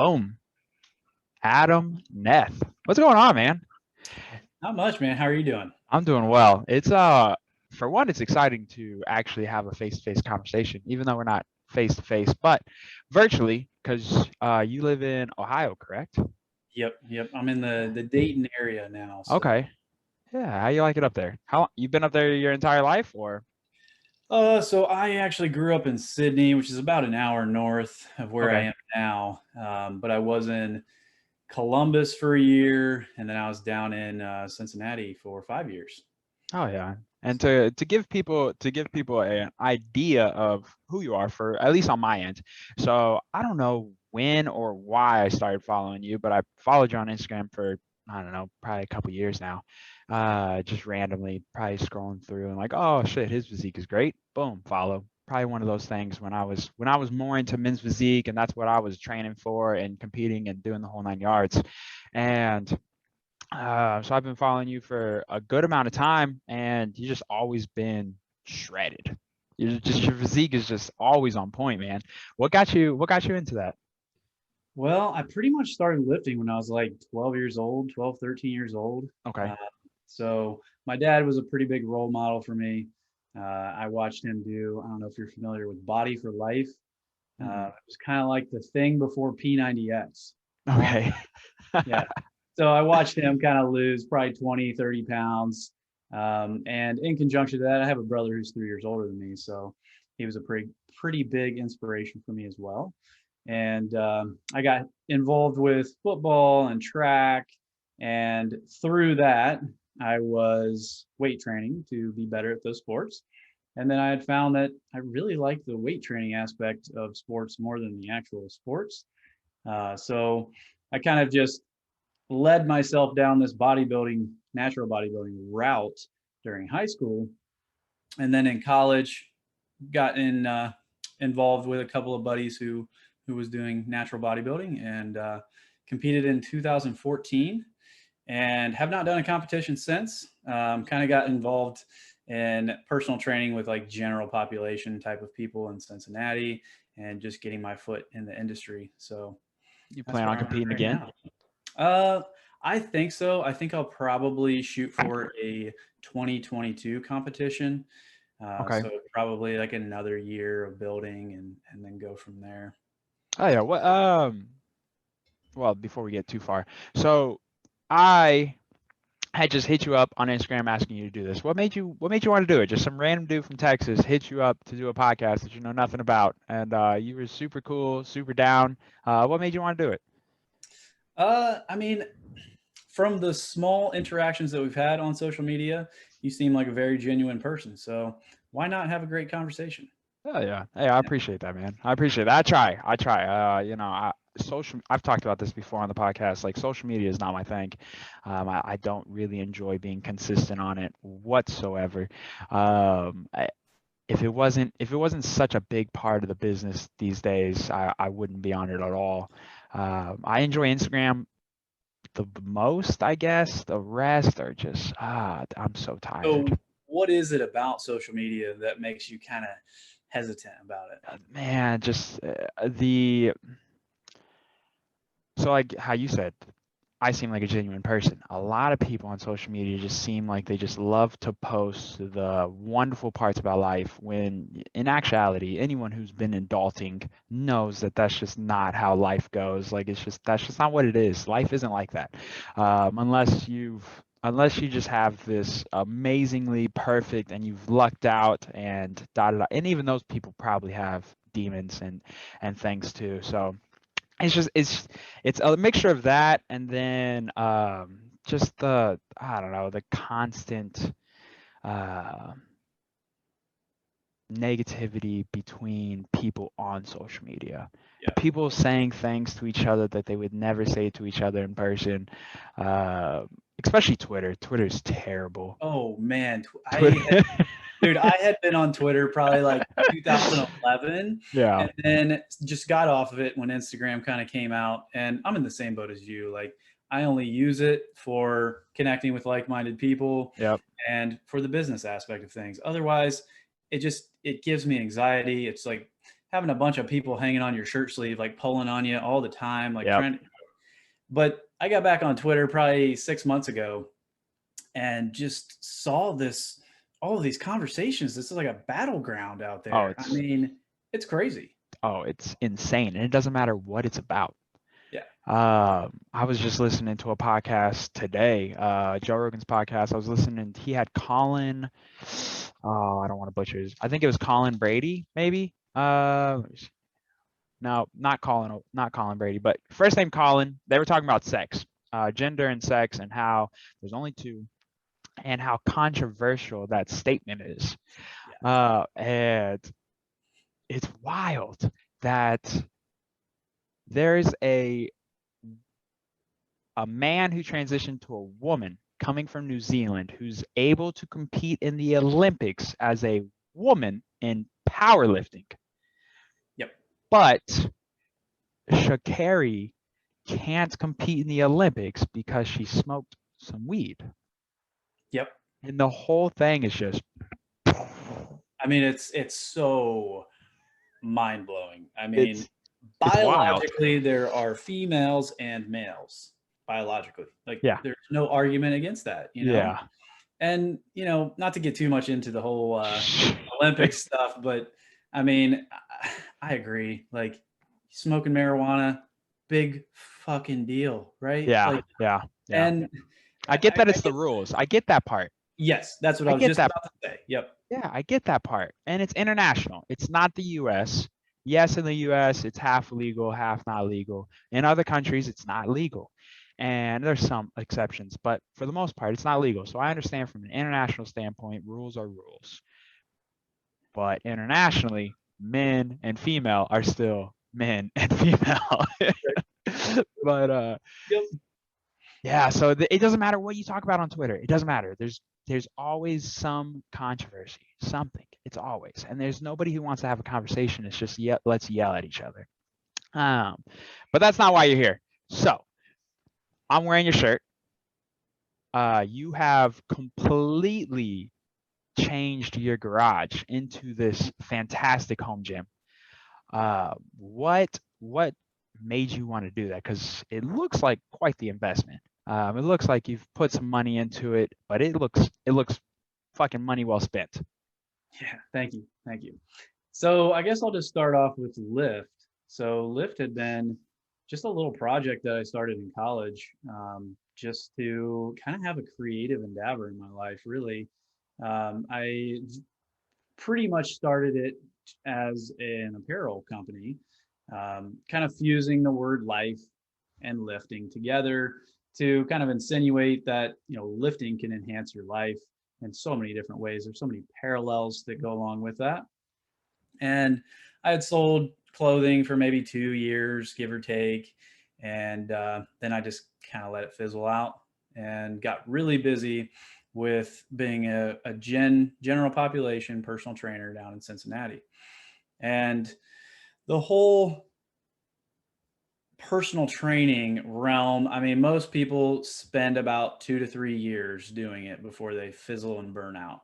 Boom. Adam Neth. What's going on, man? Not much, man. How are you doing? I'm doing well. It's for one, it's exciting to actually have a face-to-face conversation, even though we're not face to face, but virtually, because you live in Ohio, correct? Yep. I'm in the Dayton area now. So, Okay. Yeah. How you like it up there? How you been up there your entire life, or? so I actually grew up in Sydney, which is about an hour north of where I Okay. am now. But I was in Columbus for a year, and then I was down in Cincinnati for 5 years. Oh yeah. And So, to give people an idea of who you are for at least on my end. So I don't know when or why I started following you, but I followed you on Instagram for I don't know, probably a couple years now. Just randomly probably scrolling through and like, oh shit, his physique is great. Boom, follow. Probably one of those things when I was more into men's physique and that's what I was training for and competing and doing the whole nine yards. And so I've been following you for a good amount of time, and you just always been shredded. Your physique is just always on point, man. What got you into that? well, I pretty much started lifting when I was like 12 years old, 12, 13 years old. Okay. Uh, so my dad was a pretty big role model for me. I watched him do, I don't know if you're familiar with Body for Life. Mm-mm. It was kind of like the thing before P90X, long Okay. time. Yeah. So I watched him kind of lose probably 20, 30 pounds. And in conjunction to that, I have a brother who's 3 years older than me. So he was a pretty big inspiration for me as well. And I got involved with football and track. And through that, I was weight training to be better at those sports. And then I had found that I really liked the weight training aspect of sports more than the actual sports. So I kind of just led myself down this natural bodybuilding route during high school. And then in college, got involved with a couple of buddies who was doing natural bodybuilding and competed in 2014 and have not done a competition since. Kind of got involved in personal training with like general population type of people in Cincinnati and just getting my foot in the industry. So You that's plan where on I'm at competing right again? now. Uh, I think so. I think I'll probably shoot for a 2022 competition. Okay. So probably like another year of building and then go from there. Oh yeah. Well, before we get too far, so I had just hit you up on Instagram asking you to do this. What made you want to do it? Just some random dude from Texas hit you up to do a podcast that you know nothing about, and you were super cool, super down. What made you want to do it? I mean, from the small interactions that we've had on social media, you seem like a very genuine person. So why not have a great conversation? Oh yeah. Hey, I Yeah. appreciate that, man. I appreciate that. I try. I've talked about this before on the podcast. Like social media is not my thing. I don't really enjoy being consistent on it whatsoever. I, if it wasn't such a big part of the business these days, I wouldn't be on it at all. I enjoy Instagram the most, I guess. The rest are just I'm so tired. So what is it about social media that makes you kind of hesitant about it? Man, just the so like how you said, I seem like a genuine person. A lot of people on social media just seem like they just love to post the wonderful parts about life when in actuality, anyone who's been adulting knows that that's just not how life goes. Like that's just not what it is. Life isn't like that. Unless you just have this amazingly perfect and you've lucked out and da da da. And even those people probably have demons and things too. So it's a mixture of that and then just the I don't know the constant uh, negativity between people on social media. Yeah. People saying things to each other that they would never say to each other in person. Uh, Especially Twitter. Twitter's terrible. Oh man, Twitter. dude, I had been on Twitter probably like 2011 Yeah. and then just got off of it when Instagram kind of came out. And I'm in the same boat as you. Like, I only use it for connecting with like minded people Yep. and for the business aspect of things. Otherwise, it gives me anxiety. It's like having a bunch of people hanging on your shirt sleeve, like pulling on you all the time, like Yep. trying to, but I got back on Twitter probably 6 months ago and just saw all of these conversations. This is like a battleground out Oh, there. I it's mean, it's crazy. it's insane, and it doesn't matter what it's about. Yeah. I was just listening to a podcast today, Joe Rogan's podcast. I was listening. He had Colin. Oh, I don't want to butcher his. I think it was Colin Brady, maybe. No, not Colin Brady, but first name Colin. They were talking about sex, gender and sex, and how there's only two, and how controversial that statement is. Yeah. And it's wild that there's a man who transitioned to a woman coming from New Zealand who's able to compete in the Olympics as a woman in powerlifting. Yep. But Sha'Carri can't compete in the Olympics because she smoked some weed. Yep. And the whole thing is just I mean, it's so mind blowing. I mean, it's wild. biologically, there are females and males biologically. Like, Yeah. there's no argument against that, you know? Yeah. And, not to get too much into the whole Olympic stuff, but I mean, I agree. Like, smoking marijuana, big fucking deal, right? Yeah. Like, Yeah. Yeah. and I get that I it's the get, rules. I get that part. yes, that's what I I was get just that. about to say. Yep. Yeah, I get that part. And it's international. It's not the US. Yes, in the US, it's half legal, half not legal. In other countries, it's not legal. And there's some exceptions, but for the most part, it's not legal. So I understand from an international standpoint, rules are rules. But internationally, men and female are still men and female. But Yep. yeah, so it doesn't matter what you talk about on Twitter. It doesn't matter. There's always some controversy, something. It's always, and there's nobody who wants to have a conversation. It's just let's yell at each other. But that's not why you're here. So I'm wearing your shirt. You have completely changed your garage into this fantastic home gym. What made you want to do that? Because it looks like quite the investment. It looks like you've put some money into it, but it looks fucking money well spent. Yeah. Thank you. Thank you. So I guess I'll just start off with Lyft. So Lyft had been just a little project that I started in college, just to kind of have a creative endeavor in my life. Really, I pretty much started it as an apparel company, kind of fusing the word life and lifting together to kind of insinuate that lifting can enhance your life in so many different ways. There's so many parallels that go along with that. And I had sold clothing for maybe 2 years, give or take. And then I just kind of let it fizzle out and got really busy with being a general population personal trainer down in Cincinnati. And the whole personal training realm, I mean, most people spend about 2 to 3 years doing it before they fizzle and burn out.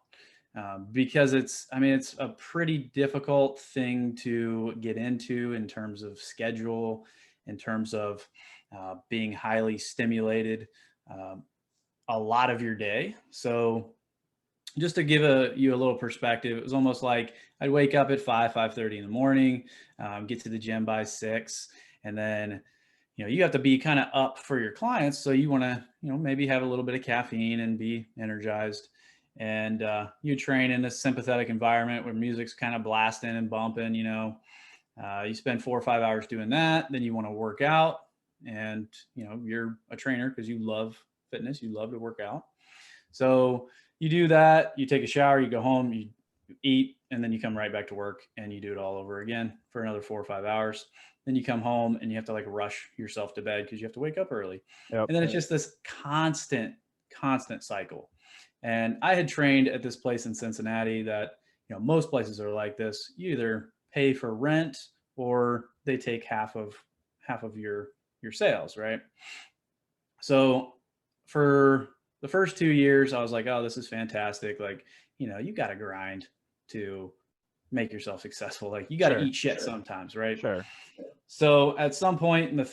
Because it's a pretty difficult thing to get into in terms of schedule, in terms of being highly stimulated a lot of your day. So just to give you a little perspective, it was almost like I'd wake up at 5:30 in the morning, get to the gym by 6, and then you have to be kind of up for your clients, so you want to maybe have a little bit of caffeine and be energized. And you train in this sympathetic environment where music's kind of blasting and bumping. You spend 4 or 5 hours doing that, then you want to work out, and you're a trainer because you love fitness, you love to work out. So you do that, you take a shower, you go home, you eat, and then you come right back to work and you do it all over again for another 4 or 5 hours. Then you come home and you have to like rush yourself to bed because you have to wake up early. Yep. And then it's just this constant cycle. And I had trained at this place in Cincinnati that, most places are like this. You either pay for rent or they take half of your sales, right? So for the first 2 years, I was like, oh, this is fantastic. Like, you got to grind to make yourself successful. Like, you got to Sure. eat shit sometimes, right? Sure. So at some point in the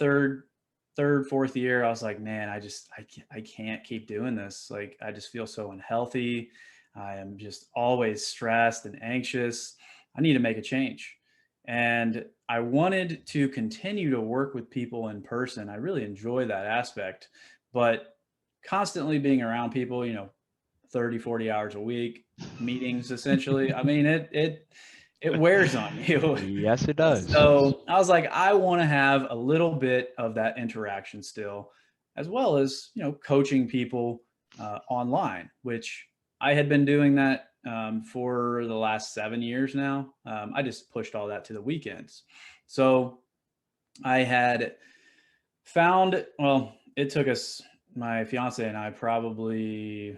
fourth year, I was like, man, I can't keep doing this. Like, I just feel so unhealthy. I am just always stressed and anxious. I need to make a change. And I wanted to continue to work with people in person. I really enjoy that aspect, but constantly being around people, 30, 40 hours a week, meetings essentially. I mean, it wears on you. Yes, it does. So I was like, I want to have a little bit of that interaction still, as well as, coaching people online, which I had been doing that for the last 7 years now. I just pushed all that to the weekends. So I had found, well, it took us, my fiance and I, probably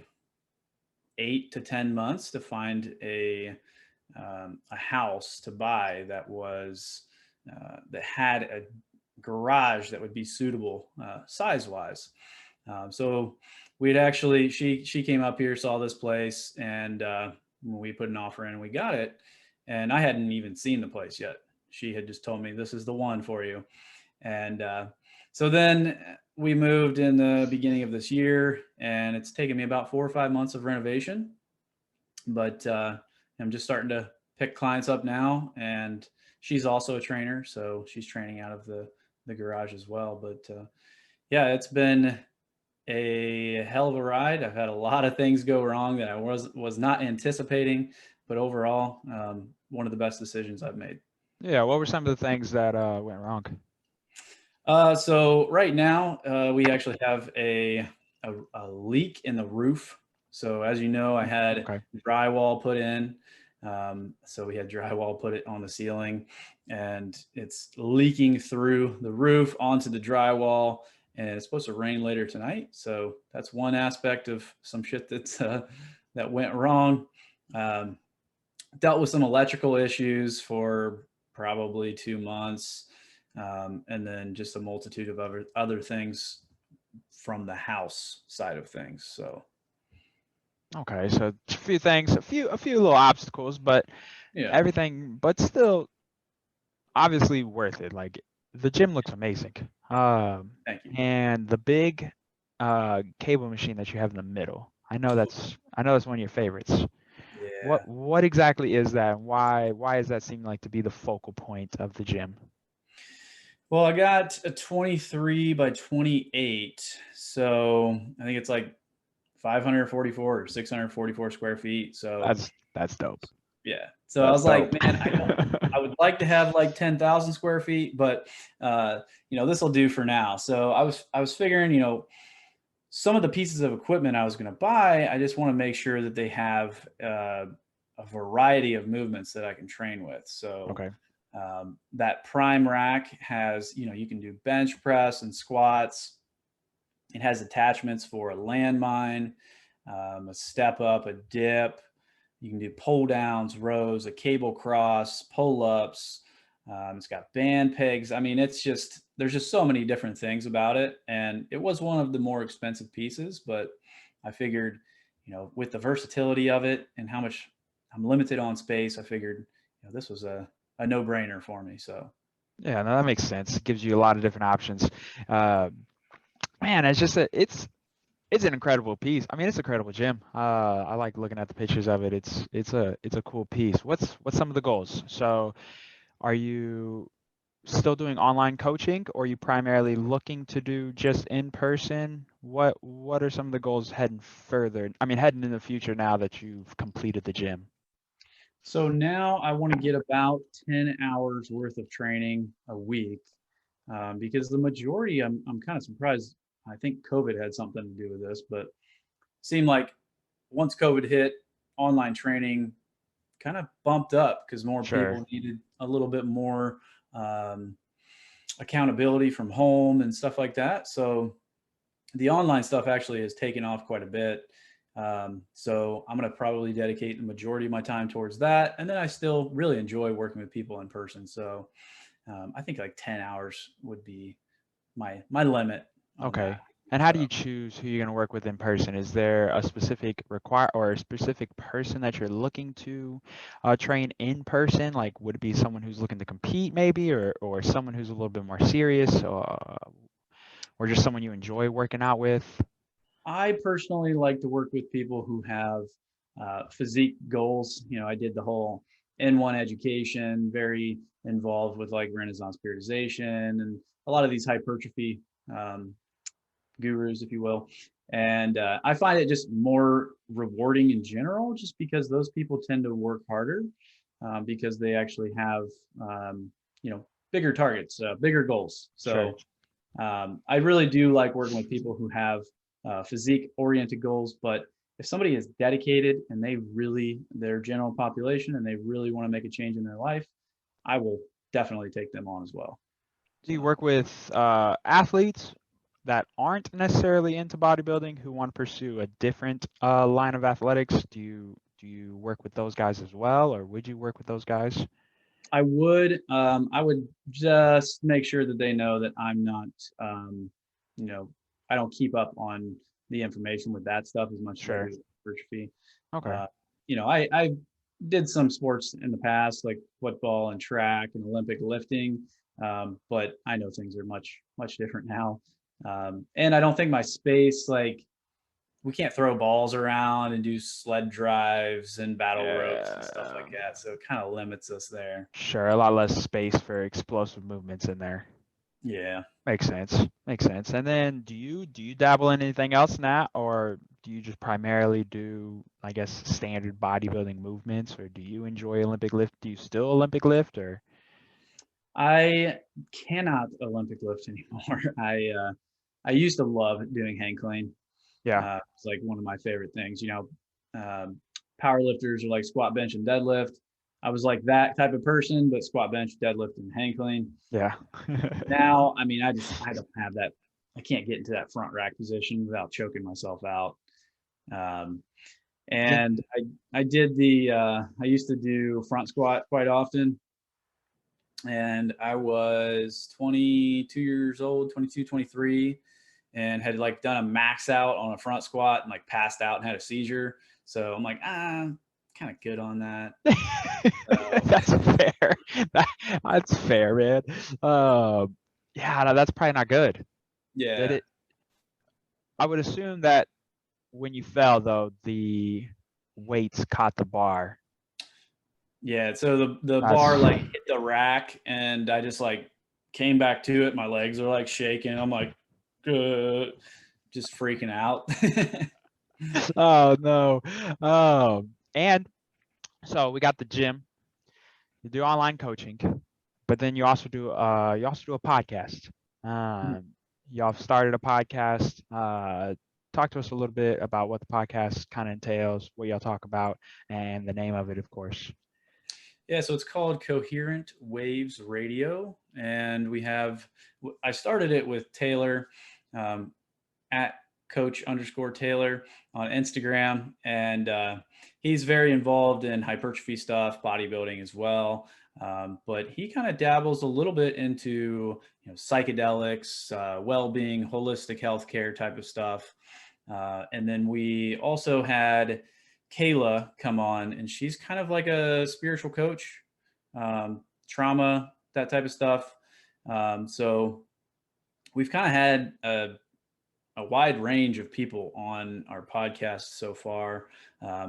8 to 10 months to find a house to buy that was that had a garage that would be suitable size wise. So we'd actually, she came up here, saw this place, and we put an offer in and we got it. And I hadn't even seen the place yet. She had just told me, this is the one for you. And so then we moved in the beginning of this year, and it's taken me about 4 or 5 months of renovation. But I'm just starting to pick clients up now, and she's also a trainer, so she's training out of the garage as well. But yeah, it's been a hell of a ride. I've had a lot of things go wrong that I was not anticipating, but overall, one of the best decisions I've made. Yeah. What were some of the things that went wrong? So right now, we actually have a leak in the roof. So as you know, I had Okay. drywall put in. So we had drywall put it on the ceiling, and it's leaking through the roof onto the drywall. And it's supposed to rain later tonight. So that's one aspect of some shit that went wrong. Um, Dealt with some electrical issues for probably 2 months. And then just a multitude of other things from the house side of things. So Okay. So a few things, a few little obstacles, but yeah, everything, but still obviously worth it. Like the gym looks amazing. thank you. And the big cable machine that you have in the middle. I know that's one of your favorites. Yeah. What exactly is that? And why does that seem like to be the focal point of the gym? Well, I got a 23 by 28. So I think it's like 544 or 644 square feet. So That's dope. yeah. So I That's was like, dope. man, I would like to have like 10,000 square feet, but this will do for now. So I was figuring, some of the pieces of equipment I was going to buy, I just want to make sure that they have a variety of movements that I can train with. So Okay. that prime rack has, you can do bench press and squats. It has attachments for a landmine, a step up, a dip. You can do pull downs, rows, a cable cross, pull ups. It's got band pegs. I mean, there's just so many different things about it. And it was one of the more expensive pieces, but I figured, with the versatility of it and how much I'm limited on space, I figured, this was a no brainer for me. So, Yeah, no, that makes sense. It gives you a lot of different options. Uh, Man, it's an incredible piece. I mean, it's an incredible gym. I like looking at the pictures of it. It's a cool piece. What's some of the goals? So, are you still doing online coaching, or are you primarily looking to do just in person? What are some of the goals heading further? I mean, heading in the future now that you've completed the gym. so now I want to get about 10 hours worth of training a week, because the majority, I'm kind of surprised. I think COVID had something to do with this, but it seemed like once COVID hit, online training kind of bumped up because more Sure. people needed a little bit more um, accountability from home and stuff like that. So the online stuff actually has taken off quite a bit. So I'm going to probably dedicate the majority of my time towards that. And then I still really enjoy working with people in person. So I think like 10 hours would be my limit on Okay. that. And how do you So choose who you're going to work with in person? Is there a specific or a specific person that you're looking to train in person? Like, would it be someone who's looking to compete, maybe, or someone who's a little bit more serious, or just someone you enjoy working out with? I personally like to work with people who have physique goals. I did the whole N1 education, very involved with like Renaissance periodization and a lot of these hypertrophy um, gurus, if you will. And I find it just more rewarding in general, just because those people tend to work harder because they actually have, um, bigger targets, bigger goals. Sure. So I really do like working with people who have physique oriented goals, but if somebody is dedicated and their general population, and they really want to make a change in their life, I will definitely take them on as well. Do you So work with athletes that aren't necessarily into bodybuilding who want to pursue a different line of athletics? Do you work with those guys as well, or would you work with those guys? I would just make sure that they know that I'm not, um, you know, I don't keep up on the information with that stuff as much as I do Sure. with hypertrophy. Okay. Uh, I did some sports in the past, like football and track and Olympic lifting, but I know things are much, much different now. And I don't think my space, like, we can't throw balls around and do sled drives and battle ropes and stuff Yeah. like that. So it kind of limits us there. Sure. A lot less space for explosive movements in there. Yeah. Makes sense. Makes sense. And then do you dabble in anything else now, or do you just primarily do, I guess, standard bodybuilding movements, or do you enjoy Olympic lift? Do you still Olympic lift, or? I cannot Olympic lift anymore. I used to love doing hang clean. Yeah. It's like one of my favorite things. Power lifters are like squat, bench, and deadlift. I was like that type of person, but squat, bench, deadlift, and hang clean. Yeah. Now, I mean, I don't have that. I can't get into that front rack position without choking myself out. Um, Yeah. and I used to do front squat quite often, and I was 22 years old, 22, 23, and had like done a max out on a front squat and like passed out and had a seizure. So I'm like, kind of good on that. So That's fair. That, that's fair, man. Yeah, no, that's probably not good. Did yeah, it? I would assume that when you fell, though, the weights caught the bar. yeah. So the That's bar like hit the rack, and I just like came back to it. My legs are like shaking. I'm like, just freaking out. oh no. And so we got the gym. You do online coaching, but then you also do a podcast. Um, y'all started a podcast. Talk to us a little bit about what the podcast kind of entails, what y'all talk about, and the name of it, of course. Yeah, so it's called Coherent Waves Radio, and I started it with Taylor, um, at Coach_Taylor on Instagram, and he's very involved in hypertrophy stuff, bodybuilding as well. But he kind of dabbles a little bit into psychedelics, well-being, holistic healthcare type of stuff. And then we also had Kayla come on, and she's kind of like a spiritual coach, trauma, that type of stuff. So we've kind of had a wide range of people on our podcast so far,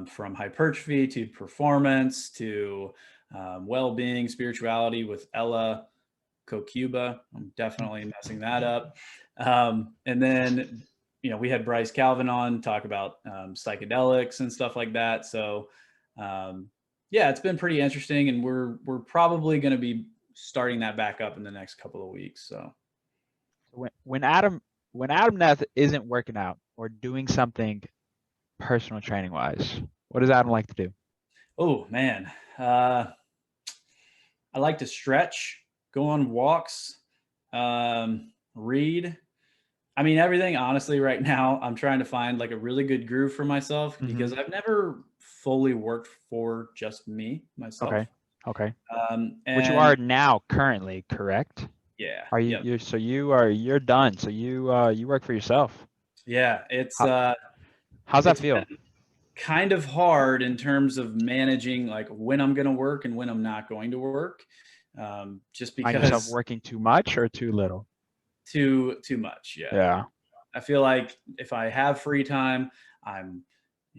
from hypertrophy to performance to well-being, spirituality with Ella Kokuba. I'm definitely messing that up. And then, we had Bryce Calvin on talk about psychedelics and stuff like that. So, yeah, it's been pretty interesting, and we're probably going to be starting that back up in the next couple of weeks. So, When Adam Neth isn't working out or doing something personal training wise, what does Adam like to do? oh man, I like to stretch, go on walks, read. I mean, everything, honestly, right now, I'm trying to find like a really good groove for myself, Mm-hmm. because I've never fully worked for just me, Okay. myself. Okay. Which you And are now currently, correct? Yeah. Are Yep. you're done. So you work for yourself. Yeah. It's How, how's that it's feel? been kind of hard in terms of managing like when I'm going to work and when I'm not going to work. Just Find yourself because working too much or too little? too much. Yeah. Yeah. I feel like if I have free time, I'm,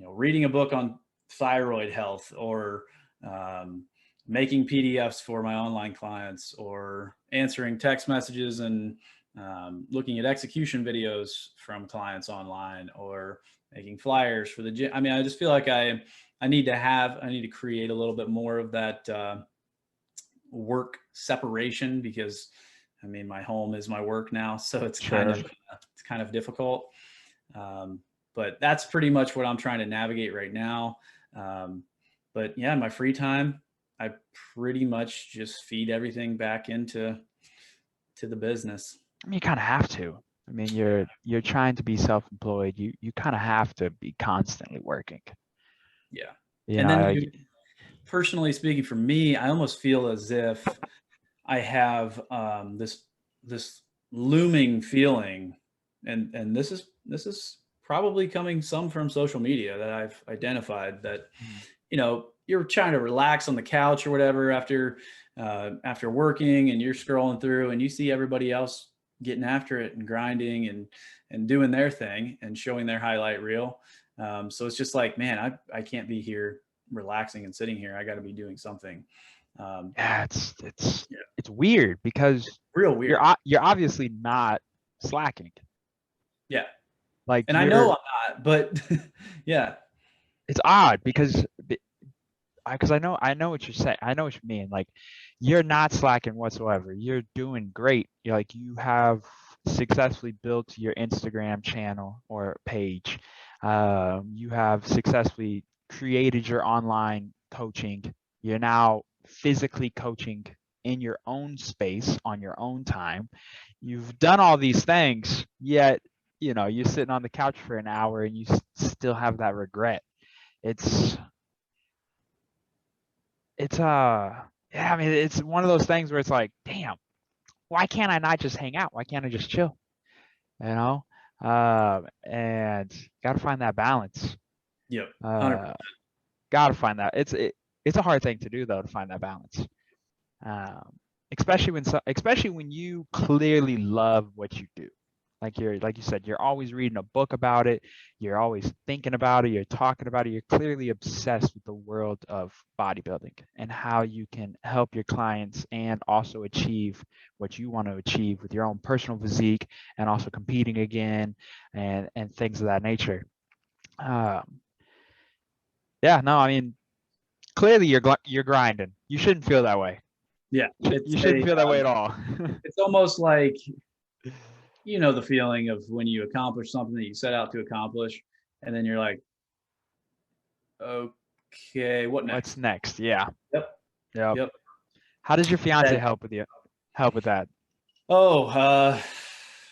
reading a book on thyroid health, or um, making PDFs for my online clients, or answering text messages and looking at execution videos from clients online, or making flyers for the gym. I mean, I just feel like I need to create a little bit more of that work separation, because I mean, my home is my work now, so Sure. it's kind of difficult. Um, but that's pretty much what I'm trying to navigate right now. Um, but yeah, in my free time, I pretty much just feed everything back to the business. I mean, you kind of have to. I mean, Yeah, you're trying to be self-employed. You kind of have to be constantly working. yeah. You And know, then like, personally speaking, for me, I almost feel as if I have this looming feeling, and this is probably coming some from social media, that I've identified, that mhm, you're trying to relax on the couch or whatever after working, and you're scrolling through and you see everybody else getting after it and grinding and doing their thing and showing their highlight reel. So it's just like, man, I can't be here relaxing and sitting here. I got to be doing something. Um, yeah, it's yeah, it's weird because real weird. you're obviously not slacking. Yeah. Like And I know I'm not, but yeah, it's odd because I know what you're saying. I know what you mean. Like you're not slacking whatsoever. You're doing great. You're like you have successfully built your Instagram channel or page. You have successfully created your online coaching. You're now physically coaching in your own space on your own time. You've done all these things, yet you're sitting on the couch for an hour and you still have that regret. It's it's yeah, I mean it's one of those things where it's like, damn, why can't I not just hang out? Why can't I just chill? You know? And gotta find that balance. yep, 100%. Uh gotta find that. It's a hard thing to do though, to find that balance. Um especially when you clearly love what you do. Like you said, you're always reading a book about it, you're always thinking about it, you're talking about it, you're clearly obsessed with the world of bodybuilding and how you can help your clients and also achieve what you want to achieve with your own personal physique and also competing again and things of that nature. Um, yeah, no, I mean, clearly you're grinding. You shouldn't feel that way. Yeah, You shouldn't feel that way at all. it's almost like, the feeling of when you accomplish something that you set out to accomplish, and then you're like, okay, what What's next? next? Yeah. Yep, Yep. yep. How does your fiance That, help with you? Help with that? oh,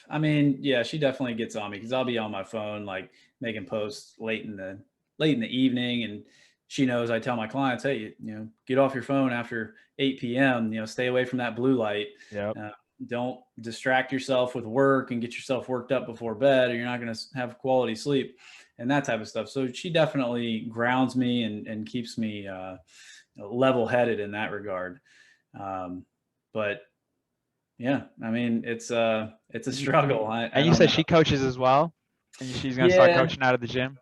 I mean, yeah, she definitely gets on me because I'll be on my phone, like making posts late in the evening, and she knows I tell my clients, hey, get off your phone after 8 p.m. Stay away from that blue light. Yep. Uh, don't distract yourself with work and get yourself worked up before bed, or you're not going to have quality sleep and that type of stuff. So she definitely grounds me and keeps me level headed in that regard. But yeah, I mean, it's a And you struggle. I and you don't said know. she coaches as well, and she's gonna start Yeah, coaching out of the gym.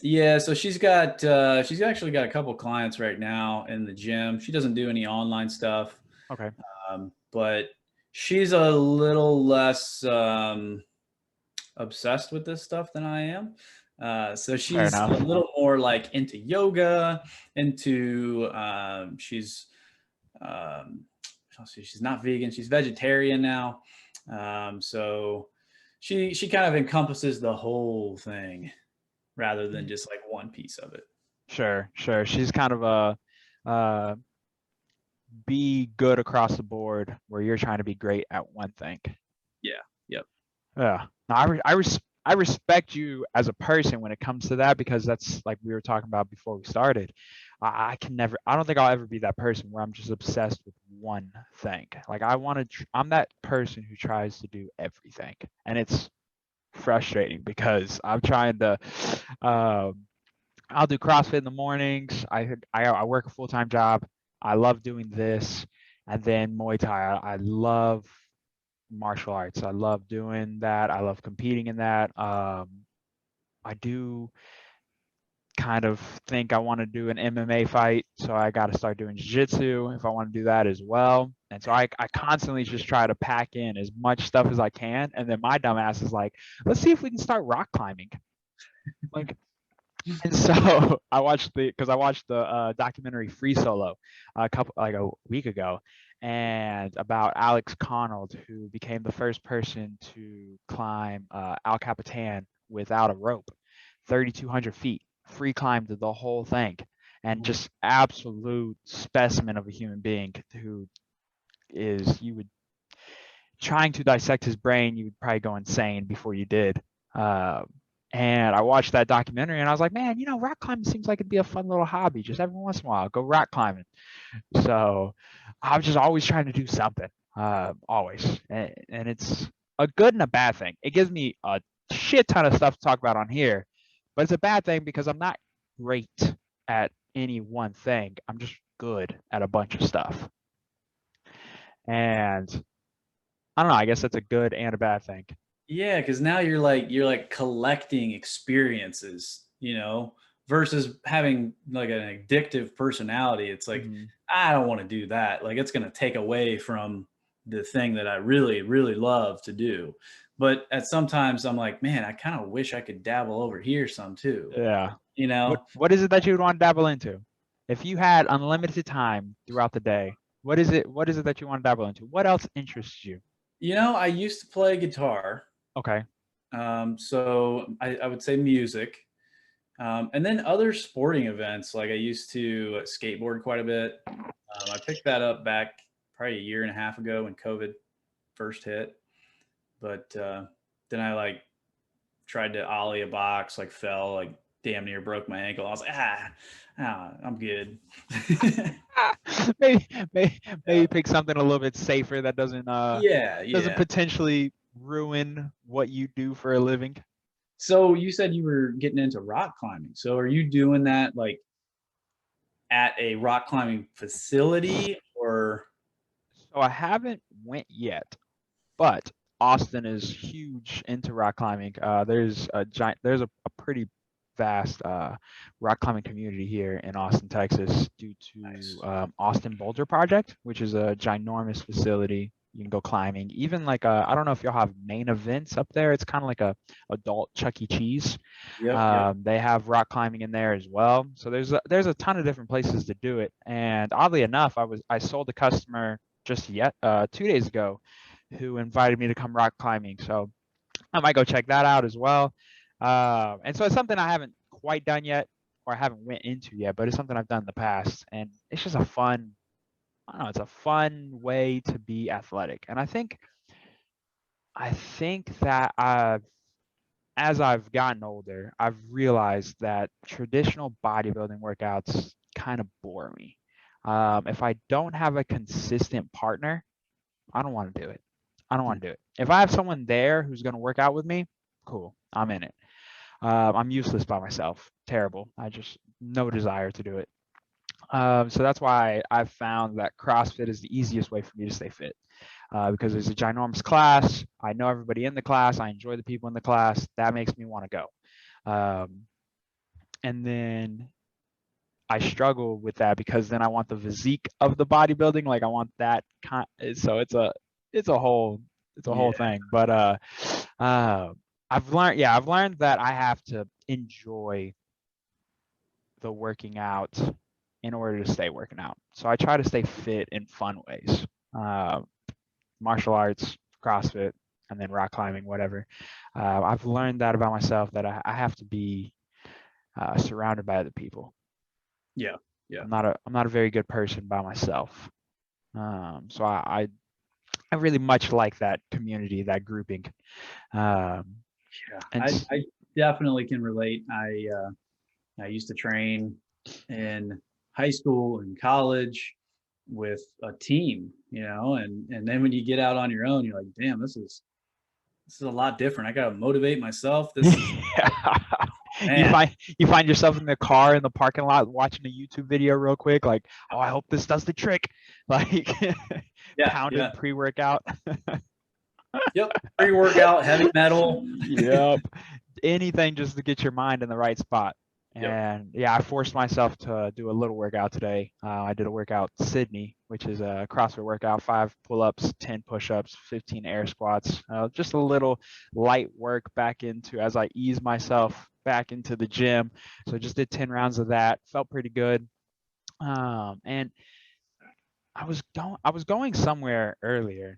yeah. So she's actually got a couple clients right now in the gym. She doesn't do any online stuff, Okay. but she's a little less obsessed with this stuff than I am. So Fair she's a enough. little more like into yoga, into um, let's see, she's not vegan, she's vegetarian now. So she kind of encompasses the whole thing rather than just like one piece of it. Sure, sure. She's kind of a uh, be good across the board, where you're trying to be great at one thing. Yeah. Yep. Yeah. No, I respect you as a person when it comes to that, because that's like we were talking about before we started. I can never, I don't think I'll ever be that person where I'm just obsessed with one thing. Like I want to, I'm that person who tries to do everything, and it's frustrating because I'm trying to, um, I'll do CrossFit in the mornings. I work a full-time job. I love doing this, and then Muay Thai. I love martial arts. I love doing that. I love competing in that. I do kind of think I want to do an MMA fight, so I got to start doing jiu-jitsu if I want to do that as well. And so I constantly just try to pack in as much stuff as I can. And then my dumbass is like, let's see if we can start rock climbing. Like, and so I watched the documentary Free Solo a week ago, and about Alex Connold, who became the first person to climb Al Capitan without a rope, 3,200 feet, free climbed the whole thing, and just absolute specimen of a human being who is, you would, trying to dissect his brain, you would probably go insane before you did. Uh, and I watched that documentary and I was like, man, rock climbing seems like it'd be a fun little hobby. Just every once in a while, go rock climbing. So I'm just always trying to do something, always. And it's a good and a bad thing. It gives me a shit ton of stuff to talk about on here, but it's a bad thing because I'm not great at any one thing. I'm just good at a bunch of stuff. And I don't know, I guess that's a good and a bad thing. Yeah, because now you're like collecting experiences, versus having like an addictive personality. It's like, Mhm. I don't want to do that. Like it's gonna take away from the thing that I really, really love to do. But at sometimes I'm like, man, I kind of wish I could dabble over here some too. Yeah. You What know, what is it that you would want to dabble into? If you had unlimited time throughout the day, what is it that you want to dabble into? What else interests you? I used to play guitar. Okay. So I would say music. And then other sporting events, like I used to skateboard quite a bit. I picked that up back probably a year and a half ago when COVID first hit. But then I like tried to ollie a box, like fell, like damn near broke my ankle. I was like, I'm good. maybe, maybe Yeah, maybe pick something a little bit safer that yeah, doesn't yeah. potentially ruin what you do for a living. So you said you were getting into rock climbing. So are you doing that like at a rock climbing facility or? So I haven't went yet, but Austin is huge into rock climbing. There's a pretty vast rock climbing community here in Austin, Texas, due to Nice. Austin Boulder Project, which is a ginormous facility. You can go climbing. Even like I don't know if y'all have main events up there. It's kind of like a adult Chuck E. Cheese. Yep, yep. They have rock climbing in there as well. So there's a ton of different places to do it. And oddly enough, I sold a customer just 2 days ago who invited me to come rock climbing. So I might go check that out as well. And so it's something I haven't quite done yet, or I haven't went into yet, but it's something I've done in the past, and it's just a fun. I don't know. It's a fun way to be athletic, and I think that as I've gotten older, I've realized that traditional bodybuilding workouts kind of bore me. If I don't have a consistent partner, I don't want to do it. I don't want to do it. If I have someone there who's going to work out with me, cool, I'm in it. I'm useless by myself. Terrible. I just no desire to do it. So that's why I've found that CrossFit is the easiest way for me to stay fit, because there's a ginormous class. I know everybody in the class. I enjoy the people in the class. That makes me want to go. And then I struggle with that because then I want the physique of the bodybuilding. Like I want that kind. So it's a whole it's a Yeah. whole thing. But uh, I've learned that I have to enjoy the working out in order to stay working out. So I try to stay fit in fun ways. Uh, Martial arts, CrossFit, and then rock climbing, whatever. I've learned that about myself, that I have to be surrounded by other people. Yeah. Yeah. I'm not a very good person by myself. So I really much like that community, that grouping. Um, Yeah, And I definitely can relate. I used to train in high school and college with a team, and then when you get out on your own, you're like, damn, this is a lot different. I got to motivate myself. This is, yeah. you man. find you find yourself in the car in the parking lot watching a YouTube video real quick, like, oh, I hope this does the trick. Like Yeah, pounding yeah, pre-workout. yep. Pre-workout, heavy metal. Yep. Anything just to get your mind in the right spot. Yep. And yeah, I forced myself to do a little workout today. I did a workout Sydney, which is a CrossFit workout: 5 pull-ups, 10 push-ups, 15 air squats. Just a little light work back into as I ease myself back into the gym. So just did 10 rounds of that. Felt pretty good. And I was going somewhere earlier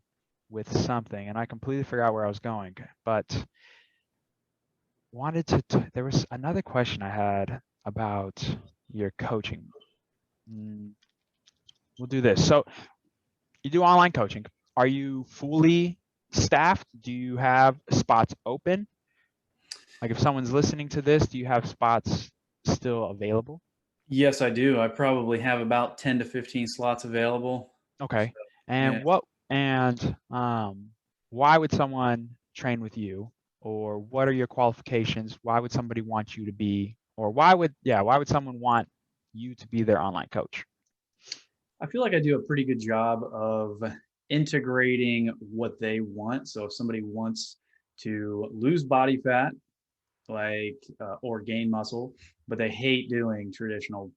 with something, and I completely forgot where I was going. But wanted there was another question I had about your coaching. Mm, we'll do this. So you do online coaching. Are you fully staffed? Do you have spots open? Like if someone's listening to this, do you have spots still available? Yes, I do. I probably have about 10 to 15 slots available. Okay. Yeah. And why would someone train with you? Or what are your qualifications? Why would somebody want you to be, or why would someone want you to be their online coach? I feel like I do a pretty good job of integrating what they want. So if somebody wants to lose body fat, or gain muscle, but they hate doing traditional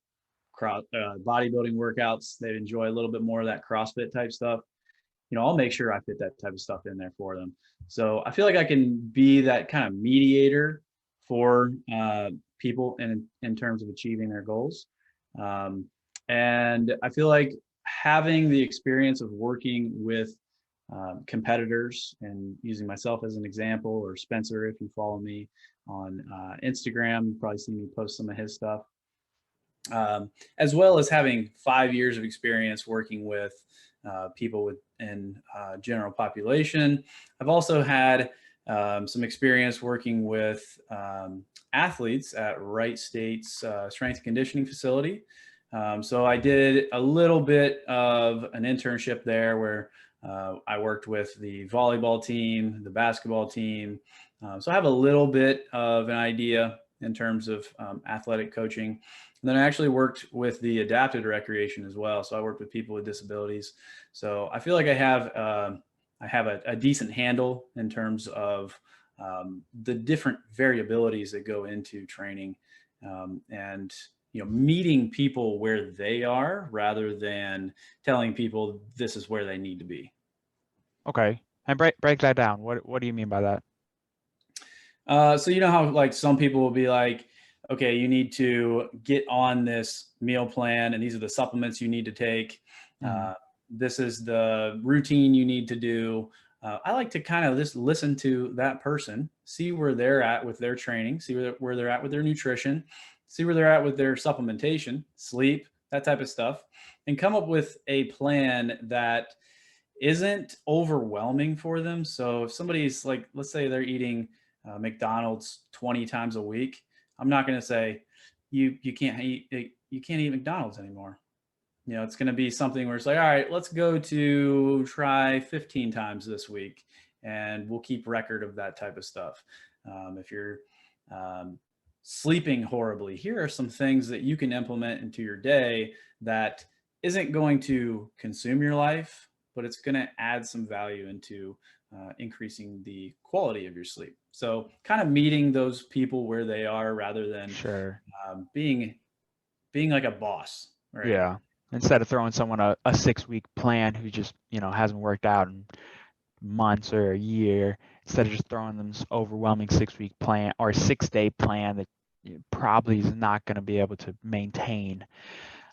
bodybuilding workouts, they enjoy a little bit more of that CrossFit type stuff. I'll make sure I fit that type of stuff in there for them. So I feel like I can be that kind of mediator for people in terms of achieving their goals. Um, and I feel like having the experience of working with competitors, and using myself as an example, or Spencer, if you follow me on Instagram, you probably see me post some of his stuff, as well as having 5 years of experience working with people within general population. I've also had some experience working with athletes at Wright State's strength and conditioning facility. So I did a little bit of an internship there where I worked with the volleyball team, the basketball team. So I have a little bit of an idea in terms of athletic coaching. And then I actually worked with the adapted recreation as well. So I worked with people with disabilities. So I feel like I have a decent handle in terms of the different variabilities that go into training, and meeting people where they are rather than telling people this is where they need to be. Okay. And break that down. What do you mean by that? So you know how like some people will be like, okay, you need to get on this meal plan, and these are the supplements you need to take. Mm-hmm. This is the routine you need to do. I like to kind of just listen to that person, see where they're at with their training, see where they're at with their nutrition, see where they're at with their supplementation, sleep, that type of stuff, and come up with a plan that isn't overwhelming for them. So if somebody's like, let's say they're eating McDonald's 20 times a week, I'm not going to say you can't eat McDonald's anymore. It's going to be something where it's like, all right, let's go to try 15 times this week, and we'll keep record of that type of stuff. If you're sleeping horribly, here are some things that you can implement into your day that isn't going to consume your life, but it's going to add some value into increasing the quality of your sleep. So kind of meeting those people where they are rather than Sure. being like a boss, right? Yeah. Instead of throwing someone a 6-week plan who just, hasn't worked out in months or a year, instead of just throwing them this overwhelming 6-week plan or 6-day plan that probably is not going to be able to maintain.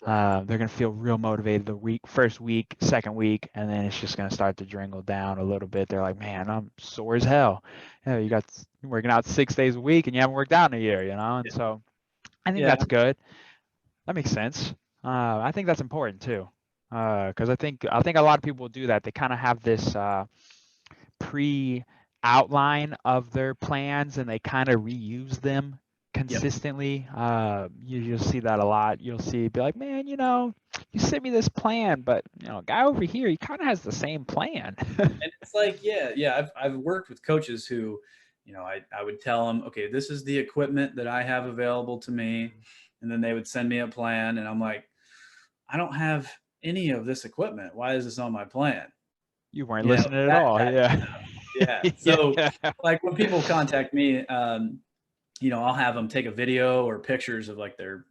They're going to feel real motivated the first week, second week, and then it's just going to start to dwindle down a little bit. They're like, man, I'm sore as hell. You're working out 6 days a week and you haven't worked out in a year, And so I think Yeah. that's good. That makes sense. I think that's important too, because I think a lot of people do that. They kind of have this outline of their plans and they kind of reuse them Yep. consistently. You'll see that a lot. You'll see, be like, man, you sent me this plan, but guy over here, he kind of has the same plan. And it's like, yeah, I've worked with coaches who, I would tell them, okay, this is the equipment that I have available to me, and then they would send me a plan, and I'm like, I don't have any of this equipment. Why is this on my plan? You weren't listening at That all. kind of Yeah. stuff. Yeah. So, Yeah. like when people contact me, I'll have them take a video or pictures of like their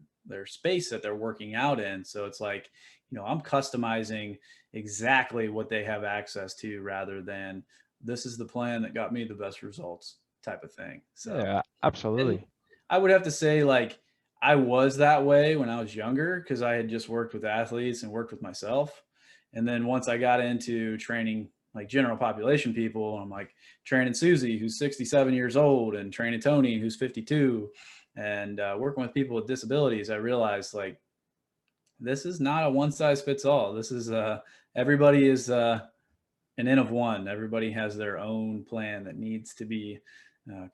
space that they're working out in. So it's like, I'm customizing exactly what they have access to rather than this is the plan that got me the best results type of thing. So, Yeah, and absolutely. I would have to say like I was that way when I was younger because I had just worked with athletes and worked with myself. And then once I got into training like general population people, I'm like training Susie, who's 67 years old, and training Tony, who's 52, and working with people with disabilities, I realized like this is not a one size fits all. This is everybody is an N of one. Everybody has their own plan that needs to be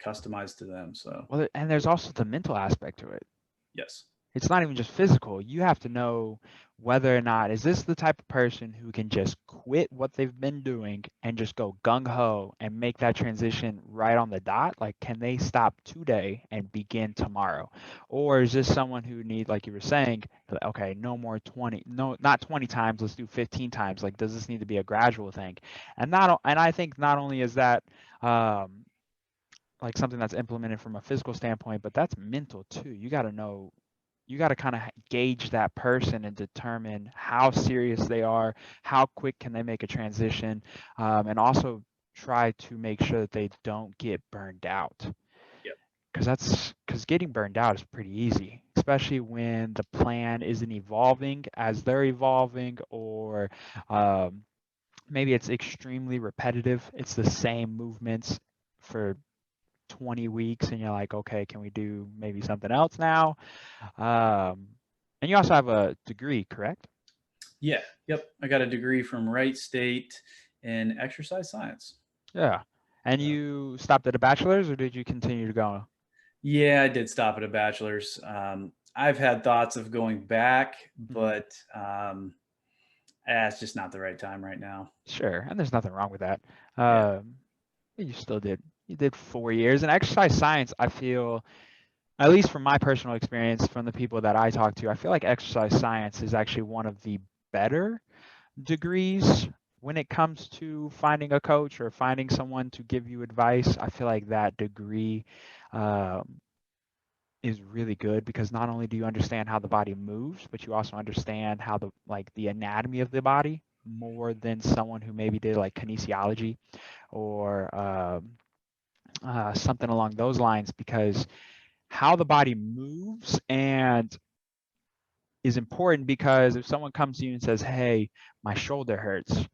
customized to them. So Well, and there's also the mental aspect to it. yes, It's not even just physical. You have to know whether or not is this the type of person who can just quit what they've been doing and just go gung ho and make that transition right on the dot? Like, can they stop today and begin tomorrow? Or is this someone who need, like you were saying, okay, no more 20, no, not 20 times, let's do 15 times. Like, does this need to be a gradual thing? And I think not only is that like something that's implemented from a physical standpoint, but that's mental too. You got to know, you got to kind of gauge that person and determine how serious they are, how quick can they make a transition, and also try to make sure that they don't get burned out. yep, Because getting burned out is pretty easy, especially when the plan isn't evolving as they're evolving, or um, maybe it's extremely repetitive. It's the same movements for 20 weeks, and you're like, okay, can we do maybe something else now? Um, and you also have a degree, correct? yeah, yep. I got a degree from Wright State in exercise science. Yeah. And So you stopped at a bachelor's, or did you continue to go? yeah, I did stop at a bachelor's. I've had thoughts of going back, Mhm. but it's just not the right time right now. Sure, and there's nothing wrong with that. Yeah. Um, you still did. You did 4 years. And exercise science, I feel, at least from my personal experience, from the people that I talk to, I feel like exercise science is actually one of the better degrees when it comes to finding a coach or finding someone to give you advice. I feel like that degree um, is really good because not only do you understand how the body moves, but you also understand how the anatomy of the body more than someone who maybe did like kinesiology or something along those lines, because how the body moves and is important, because if someone comes to you and says, hey, my shoulder hurts,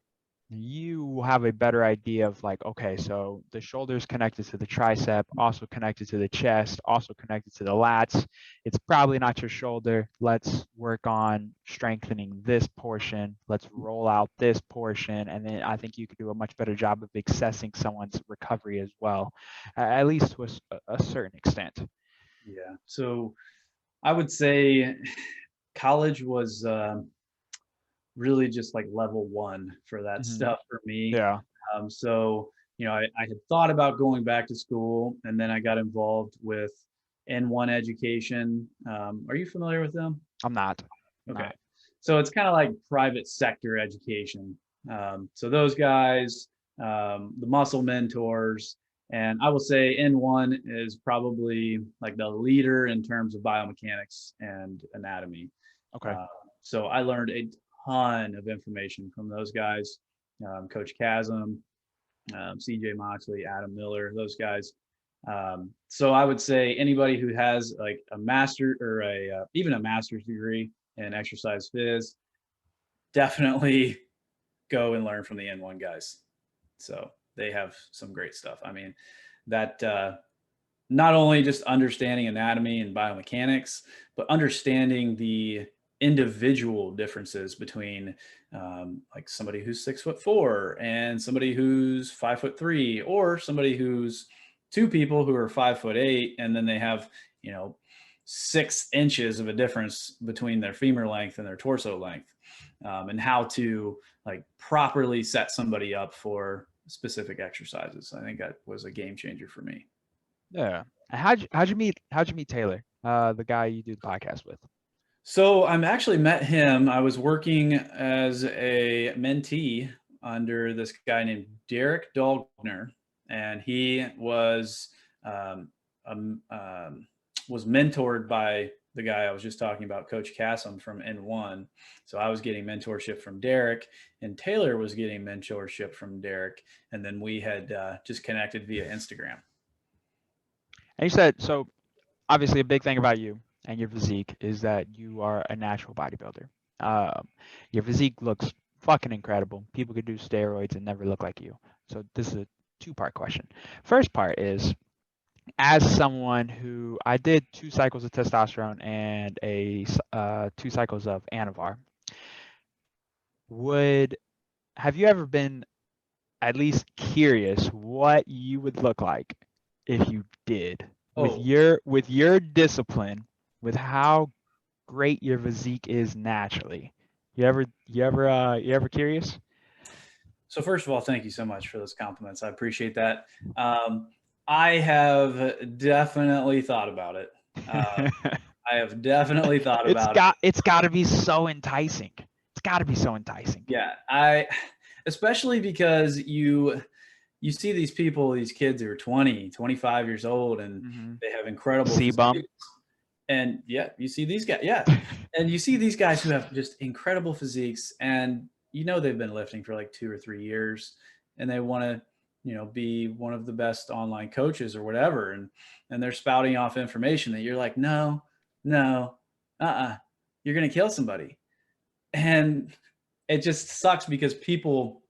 you will have a better idea of like, okay, so the shoulder is connected to the tricep, also connected to the chest, also connected to the lats. It's probably not your shoulder. Let's work on strengthening this portion. Let's roll out this portion. And then I think you could do a much better job of assessing someone's recovery as well, at least to a certain extent. Yeah. So I would say college was really just like level one for that Hmm. stuff for me. Yeah, So, I had thought about going back to school and then I got involved with N1 education. Are you familiar with them? I'm not. I'm Okay. not. So it's kind of like private sector education. So those guys, the muscle mentors, and I will say N1 is probably like the leader in terms of biomechanics and anatomy. Okay. Uh, so I learned a ton of information from those guys, Coach Chasm, CJ Moxley, Adam Miller, those guys. So I would say anybody who has like a master or a even a master's degree in exercise phys, definitely go and learn from the N1 guys. So they have some great stuff. I mean, that not only just understanding anatomy and biomechanics, but understanding the individual differences between like somebody who's 6'4" and somebody who's 5'3", or somebody who's two people who are 5'8", and then they have, 6 inches of a difference between their femur length and their torso length, and how to like properly set somebody up for specific exercises. I think that was a game changer for me. Yeah. And how'd you meet Taylor, the guy you do the podcast with? So I'm actually met him. I was working as a mentee under this guy named Derek Dahlgner, and he um, um, um, was mentored by the guy I was just talking about, Coach Cassim from N1. So I was getting mentorship from Derek, and Taylor was getting mentorship from Derek, and then we had just connected via Instagram. And you said, so obviously a big thing about you and your physique is that you are a natural bodybuilder. Your physique looks fucking incredible. People could do steroids and never look like you. So this is a two-part question. First part is, as someone who I did 2 cycles of testosterone and 2 cycles of Anavar, have you ever been at least curious what you would look like if you did with Oh, your discipline, with how great your physique is naturally? You ever curious? so first of all, thank you so much for those compliments. I appreciate that. I have definitely thought about it. I have definitely thought it's about it. got it's got to be so enticing. It's got to be so enticing. Yeah, especially because you see these people, these kids who are 20, 25 years old, and they have incredible C-bump. physiques. And yeah, you see these guys, yeah, and you see these guys who have just incredible physiques, and they've been lifting for like 2 or 3 years, and they want to be one of the best online coaches or whatever, and they're spouting off information that you're like, no, no, you're gonna kill somebody. And it just sucks because people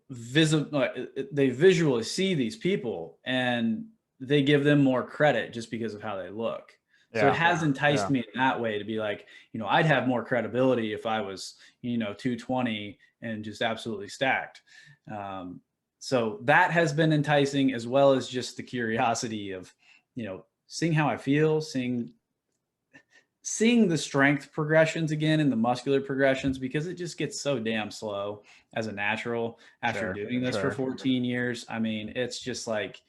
they visually see these people, and they give them more credit just because of how they look. So it Yeah. has enticed Yeah. me in that way to be like, I'd have more credibility if I was 220 and just absolutely stacked. So that has been enticing, as well as just the curiosity of seeing how I feel, seeing the strength progressions again and the muscular progressions, because it just gets so damn slow as a natural after doing this for 14 years. I mean, it's just like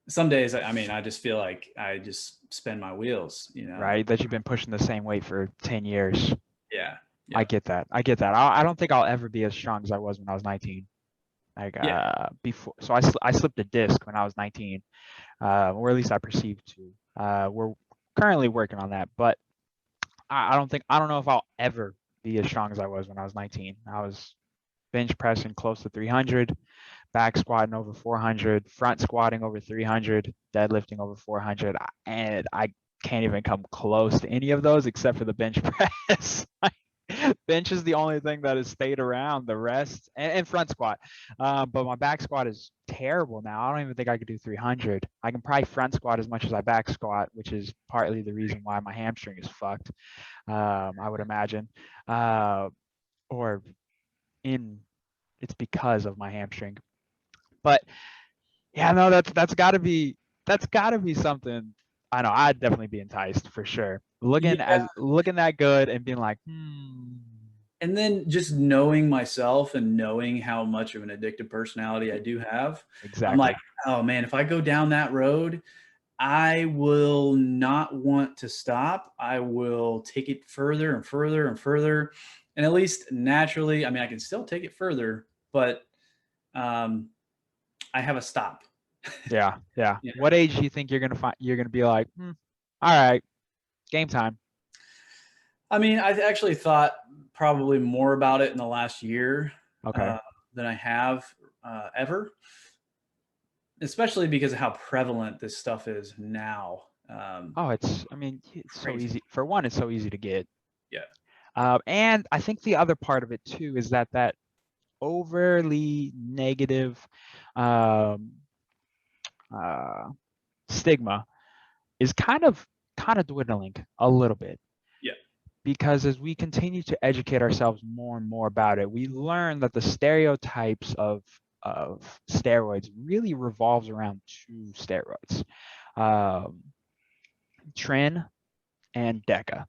some days, I just feel like I just spin my wheels, Right, that you've been pushing the same weight for 10 years. Yeah. I get that. I don't think I'll ever be as strong as I was when I was 19. Like before, so I slipped a disc when I was 19, or at least I perceived to. We're currently working on that, but I don't know if I'll ever be as strong as I was when I was 19. I was bench pressing close to 300, back squatting over 400, front squatting over 300, deadlifting over 400, and I can't even come close to any of those except for the bench press. Bench is the only thing that has stayed around. The rest, and front squat, but my back squat is terrible now. I don't even think I could do 300. I can probably front squat as much as I back squat, which is partly the reason why my hamstring is fucked. I would imagine, or it's because of my hamstring. But yeah, no, that's got to be something. I know I'd definitely be enticed for sure. Looking that good and being like, And then just knowing myself and knowing how much of an addictive personality I do have, exactly. I'm like, oh man, if I go down that road, I will not want to stop. I will take it further and further and further. And at least naturally, I can still take it further, but I have a stop. Yeah. What age do you think you're gonna be like, all right, game time? I've actually thought probably more about it in the last year than I have ever, especially because of how prevalent this stuff is now. It's so easy. For one, it's so easy to get. Yeah. And I think the other part of it too is that overly negative stigma is kind of dwindling a little bit. Yeah. because as we continue to educate ourselves more and more about it, we learn that the stereotypes of steroids really revolves around two steroids, um, Tren and Deca.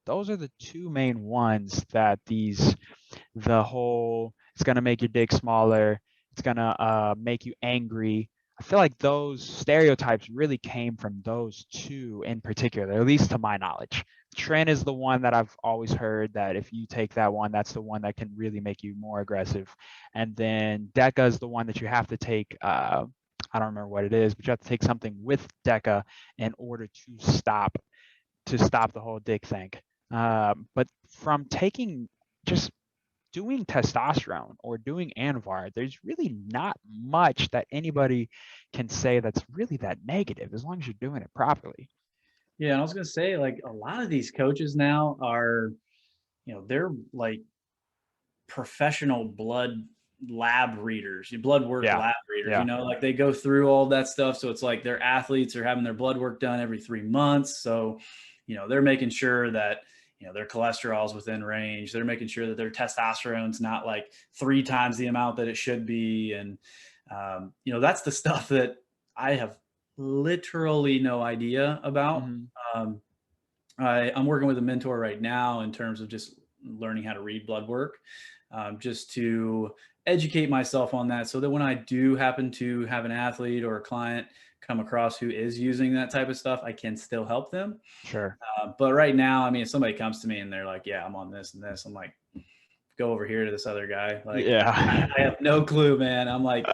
Those are the two main ones that the whole, it's going to make your dick smaller, it's going to make you angry. I feel like those stereotypes really came from those two in particular, at least to my knowledge. Tren is the one that I've always heard that if you take that one, that's the one that can really make you more aggressive. And then Deca is the one that you have to take, I don't remember what it is, but you have to take something with Deca in order to stop the whole dick thing. But from taking just doing testosterone or doing Anvar, there's really not much that anybody can say that's really that negative as long as you're doing it properly. Yeah, and I was gonna say, like, a lot of these coaches now are, they're like professional lab readers, blood work Yeah. lab readers, Yeah. like they go through all that stuff. So it's like their athletes are having their blood work done every 3 months. So, they're making sure that, their cholesterol is within range. They're making sure that their testosterone's not like 3 times the amount that it should be. And, that's the stuff that I have literally no idea about. Mm-hmm. Um, I'm working with a mentor right now in terms of just learning how to read blood work, just to educate myself on that so that when I do happen to have an athlete or a client come across who is using that type of stuff, I can still help them. Sure. But right now, I mean, if somebody comes to me and they're like, yeah, I'm on this and this, I'm like, go over here to this other guy. Like, Yeah. I have no clue, man. I'm like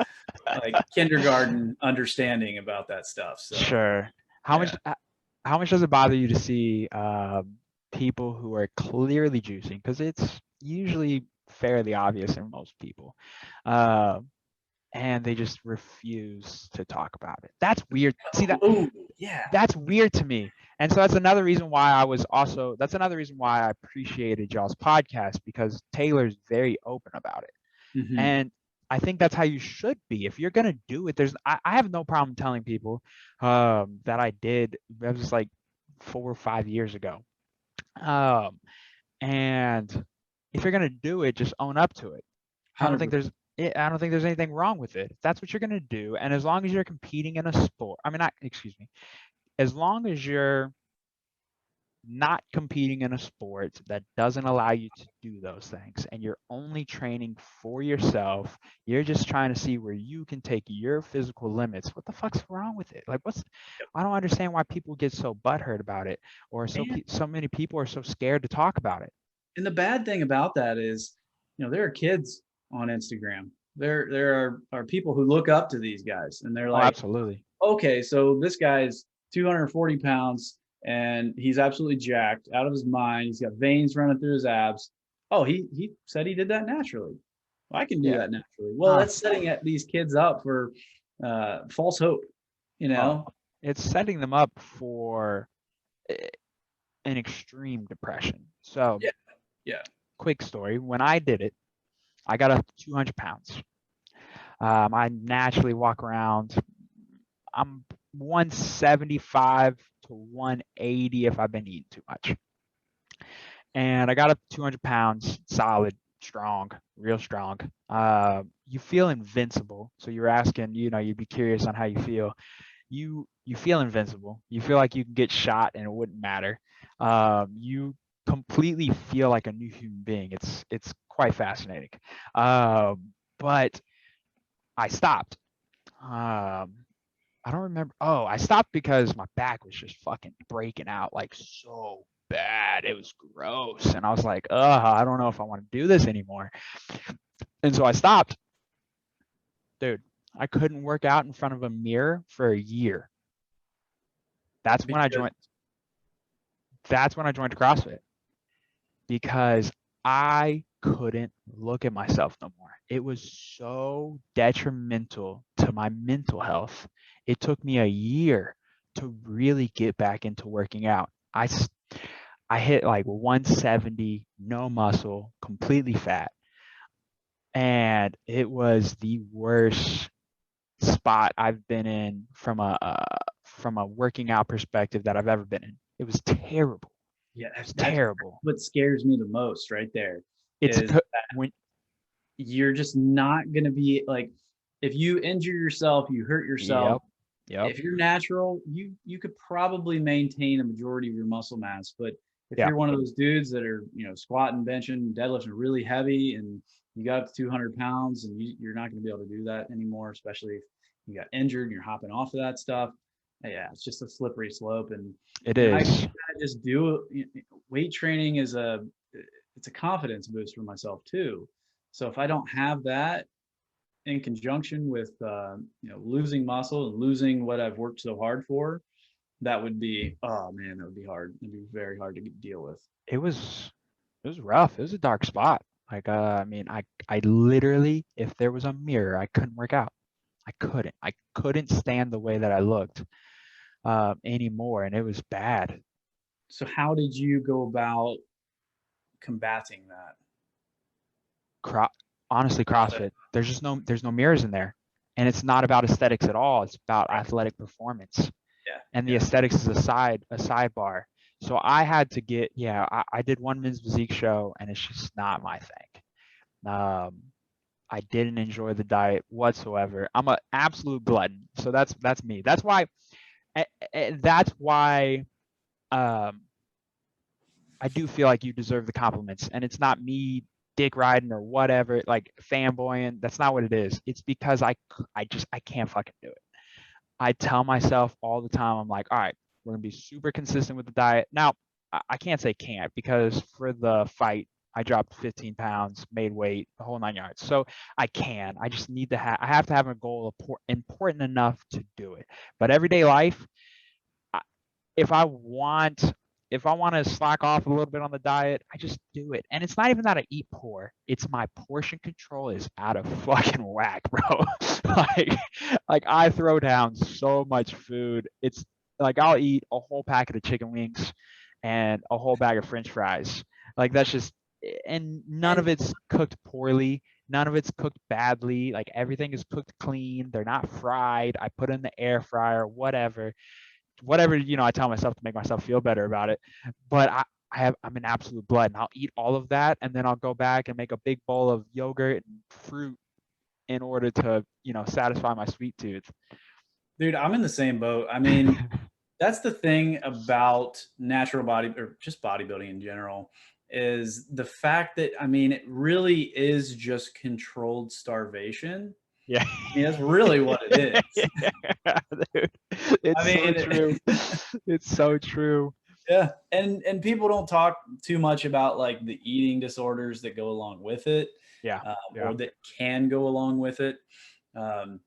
kindergarten understanding about that stuff. So, Sure. How yeah. much how much does it bother you to see people who are clearly juicing? Because it's usually fairly obvious in most people. Uh, and they just refuse to talk about it. That's weird. See that Oh, yeah. that's weird to me. And so that's another reason why that's another reason why I appreciated y'all's podcast, because Taylor's very open about it. Hmm. And I think that's how you should be. If you're gonna do it, I have no problem telling people that I did. That was like 4 or 5 years ago. Um, and if you're gonna do it, just own up to it. I don't think 100%. there's I don't think there's anything wrong with it. If that's what you're gonna do, and as long as you're competing in a sport, I mean, not excuse me, as long as you're not competing in a sport that doesn't allow you to do those things and you're only training for yourself, you're just trying to see where you can take your physical limits, what the fuck's wrong with it? Like, I don't understand why people get so butthurt about it, or And so many people are so scared to talk about it. And the bad thing about that is, there are kids on Instagram. There are people who look up to these guys and they're Oh, like, absolutely. okay, so this guy's 240 pounds and he's absolutely jacked out of his mind. He's got veins running through his abs. Oh, he said he did that naturally. Well, I can do Yeah. that naturally. Well, that's setting these kids up for false hope, you Oh, know? it's setting them up for an extreme depression. So, Yeah. Yeah. quick story, when I did it, I got up to 200 pounds. I naturally walk around. I'm 175 to 180 if I've been eating too much. And I got up to 200 pounds, solid, strong, real strong. You feel invincible. So you're asking, you'd be curious on how you feel. You feel invincible. You feel like you can get shot and it wouldn't matter. You completely feel like a new human being. It's quite fascinating. But I stopped. Um, I don't remember. Oh, I stopped because my back was just fucking breaking out like so bad. It was gross. And I was like, I don't know if I want to do this anymore. And so I stopped. Dude, I couldn't work out in front of a mirror for a year. That's when I Because joined that's when I joined CrossFit, because I couldn't look at myself no more. It was so detrimental to my mental health. It took me a year to really get back into working out. I hit like 170, no muscle, completely fat. And it was the worst spot I've been in from a working out perspective that I've ever been in. It was terrible. Yeah, It was that's terrible. what scares me the most right there It's is when you're just not going to be like, if you injure yourself, you hurt yourself. Yep, yep, If you're natural, you could probably maintain a majority of your muscle mass. But if yeah. you're one of those dudes that are, squatting, benching, deadlifting really heavy, and you got up to 200 pounds, and you're not going to be able to do that anymore, especially if you got injured and you're hopping off of that stuff. Yeah, it's just a slippery slope. And It I kind is. of just do weight training is it's a confidence boost for myself too. So if I don't have that in conjunction with losing muscle and losing what I've worked so hard for, that would be, oh man, that would be hard. It'd be very hard to deal with. It was it was rough. It was a dark spot. Like I mean, I literally, if there was a mirror, I couldn't work out. I couldn't stand the way that I looked anymore, and it was bad. So how did you go about combating that? Cro- Honestly, CrossFit, there's no mirrors in there, and it's not about aesthetics at all. It's about Right. athletic performance, Yeah. and the Yeah. aesthetics is a sidebar. So I had to get, yeah, I did one men's physique show, and it's just not my thing. I didn't enjoy the diet whatsoever. I'm an absolute glutton, so that's me. That's why um, I do feel like you deserve the compliments, and it's not me dick riding or whatever, like fanboying. That's not what it is. It's because I can't fucking do it. I tell myself all the time, I'm like, all right, we're gonna be super consistent with the diet. Now, I can't say can't because for the fight, I dropped 15 pounds, made weight, the whole 9 yards. So I can. I just need to have. I have to have a goal important enough to do it. But everyday life, if I want to slack off a little bit on the diet, I just do it. And it's not even that I eat poor. It's my portion control is out of fucking whack, bro. like like I throw down so much food. It's like I'll eat a whole packet of chicken wings and a whole bag of french fries. Like that's just and none of And it's cooked poorly. None of it's cooked badly. Like everything is cooked clean. They're not fried. I put in the air fryer, whatever I tell myself to make myself feel better about it. But I'm an absolute glutton. I'll eat all of that and then I'll go back and make a big bowl of yogurt and fruit in order to satisfy my sweet tooth. dude, I'm in the same boat. I mean, that's the thing about natural body or just bodybuilding in general is the fact that, I mean, it really is just controlled starvation. Yeah. I mean, that's really what it is. Yeah, dude. I It's so true. mean, It's so true. yeah, and people don't talk too much about like the eating disorders that go along with it, Yeah. or Yeah. that can go along with it. Um,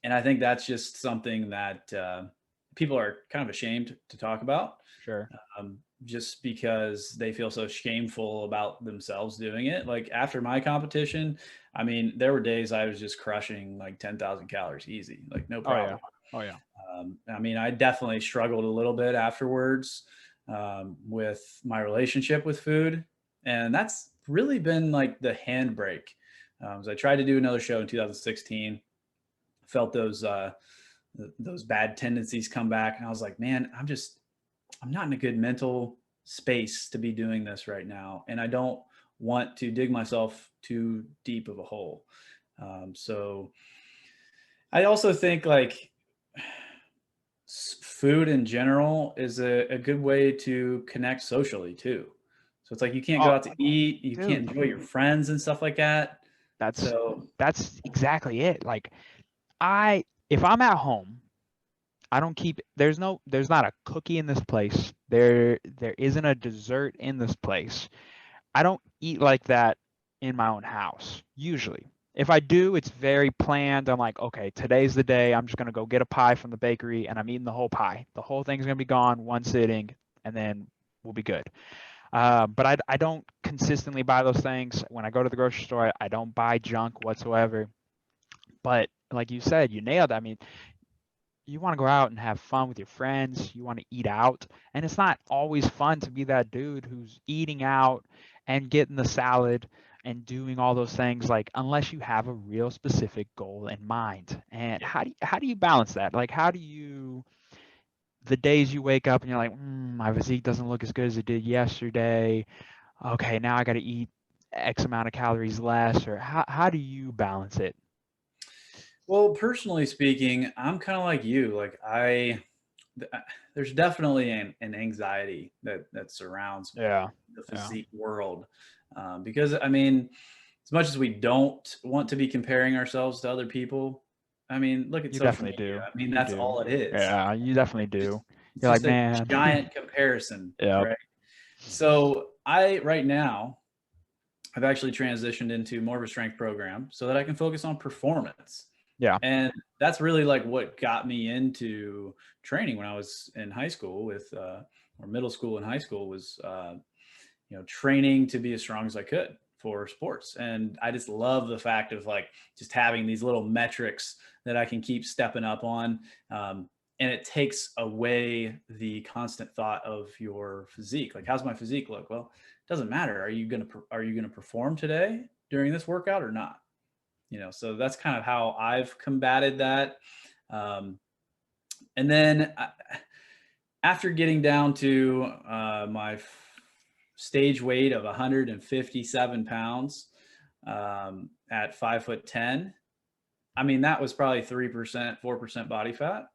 and I think that's just something that people are kind of ashamed to talk about, Sure. just because they feel so shameful about themselves doing it. Like after my competition, I mean, there were days I was just crushing like 10,000 calories easy, like no Oh yeah. problem. Oh yeah. I mean, I definitely struggled a little bit afterwards with my relationship with food. And that's really been like the handbrake. So I tried to do another show in 2016, felt those bad tendencies come back. And I was like, man, I'm not in a good mental space to be doing this right now. And I don't want to dig myself too deep of a hole. So I also think like food in general is a good way to connect socially too. So it's like you can't go Oh, out to eat, you can't dude, enjoy your friends and stuff like that. that's So that's exactly it. Like I if I'm at home, I don't keep there's not a cookie in this place. There isn't a dessert in this place. I don't eat like that in my own house, usually. If I do, it's very planned. I'm like, okay, today's the day. I'm just gonna go get a pie from the bakery and I'm eating the whole pie. The whole thing's gonna be gone one sitting, and then we'll be good. But I don't consistently buy those things. When I go to the grocery store, I don't buy junk whatsoever. But like you said, you nailed it. I mean, you want to go out and have fun with your friends, you want to eat out, and it's not always fun to be that dude who's eating out and getting the salad and doing all those things, like unless you have a real specific goal in mind. And yeah, how do you balance that? Like how do you the days you wake up and you're like, my physique doesn't look as good as it did yesterday. Okay, now I got to eat X amount of calories less, or how do you balance it? Well, personally speaking, I'm kind of like you. Like there's definitely an anxiety that surrounds Yeah. the Yeah. physique world, because I mean, as much as we don't want to be comparing ourselves to other people, I mean, look at You social definitely media. do. I mean, You that's do. all it is. Yeah, you definitely Just do. it's You're like, just a man. giant comparison, Yep. right? So I right now I've actually transitioned into more of a strength program so that I can focus on performance. Yeah. And that's really like what got me into training when I was in high school or middle school and high school was, training to be as strong as I could for sports. And I just love the fact of like just having these little metrics that I can keep stepping up on. And it takes away the constant thought of your physique. Like, how's my physique look? Well, it doesn't matter. Are you gonna perform today during this workout or not? So that's kind of how I've combated that. Um, and then after getting down to my stage weight of 157 pounds at 5'10", I mean, that was probably 3%, 4% body fat.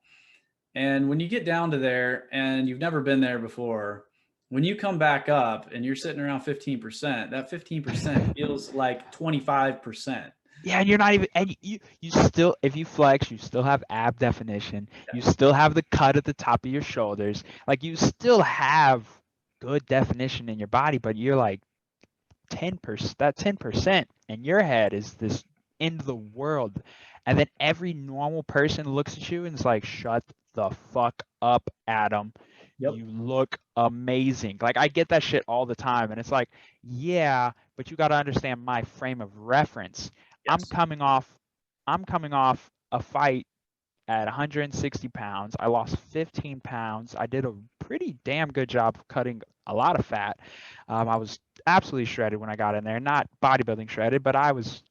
And when you get down to there and you've never been there before, when you come back up and you're sitting around 15%, that 15% feels like 25%. Yeah, and you're not even, and you still, if you flex, you still have ab definition. You still have the cut at the top of your shoulders. Like, you still have good definition in your body, but you're like 10%, that 10% in your head is this end of the world. And then every normal person looks at you and is like, shut the fuck up, Adam. Yep. You look amazing. Like, I get that shit all the time. And it's like, yeah, but you got to understand my frame of reference. I'm Yes. coming off I'm coming off a fight at 160 pounds. I lost 15 pounds. I did a pretty damn good job of cutting a lot of fat. I was absolutely shredded when I got in there. Not bodybuilding shredded, but I was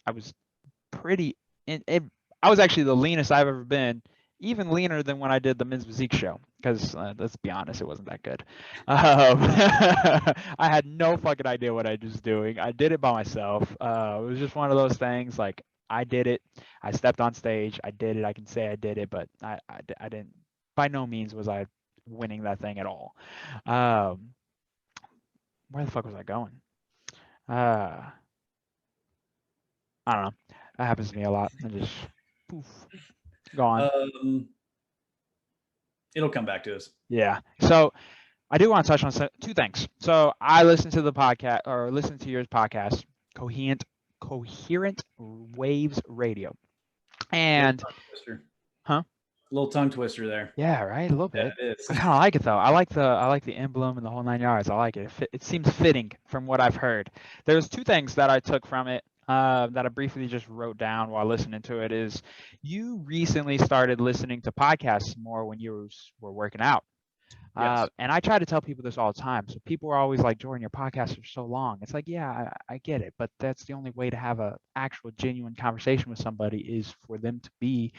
pretty. I was actually the leanest I've ever been, even leaner than when I did the men's physique show. Because let's be honest, it wasn't that good. I had no fucking idea what I was doing. I did it by myself. It was just one of those things. Like, I did it. I stepped on stage. I did it. I can say I did it, but I didn't. By no means was I winning that thing at all. Um, where the fuck was I going? Uh, I don't know. That happens to me a lot. And just poof, gone. Um, it'll come back to us. Yeah. So I do want to touch on two things. So I listened to the podcast, or listened to your podcast, Coherent Waves Radio, Little and tongue twister. huh? Little tongue twister there. Yeah, right. A little Yeah, bit. it is. I kind of like it though. I like the emblem and the whole 9 yards. I like it. It seems fitting from what I've heard. There's two things that I took from it. That I briefly just wrote down while listening to it is you recently started listening to podcasts more when you were working out. Yes. And I try to tell people this all the time. So people are always like, Jordan, your podcasts are so long. It's like, yeah, I get it. But that's the only way to have a actual genuine conversation with somebody is for them to be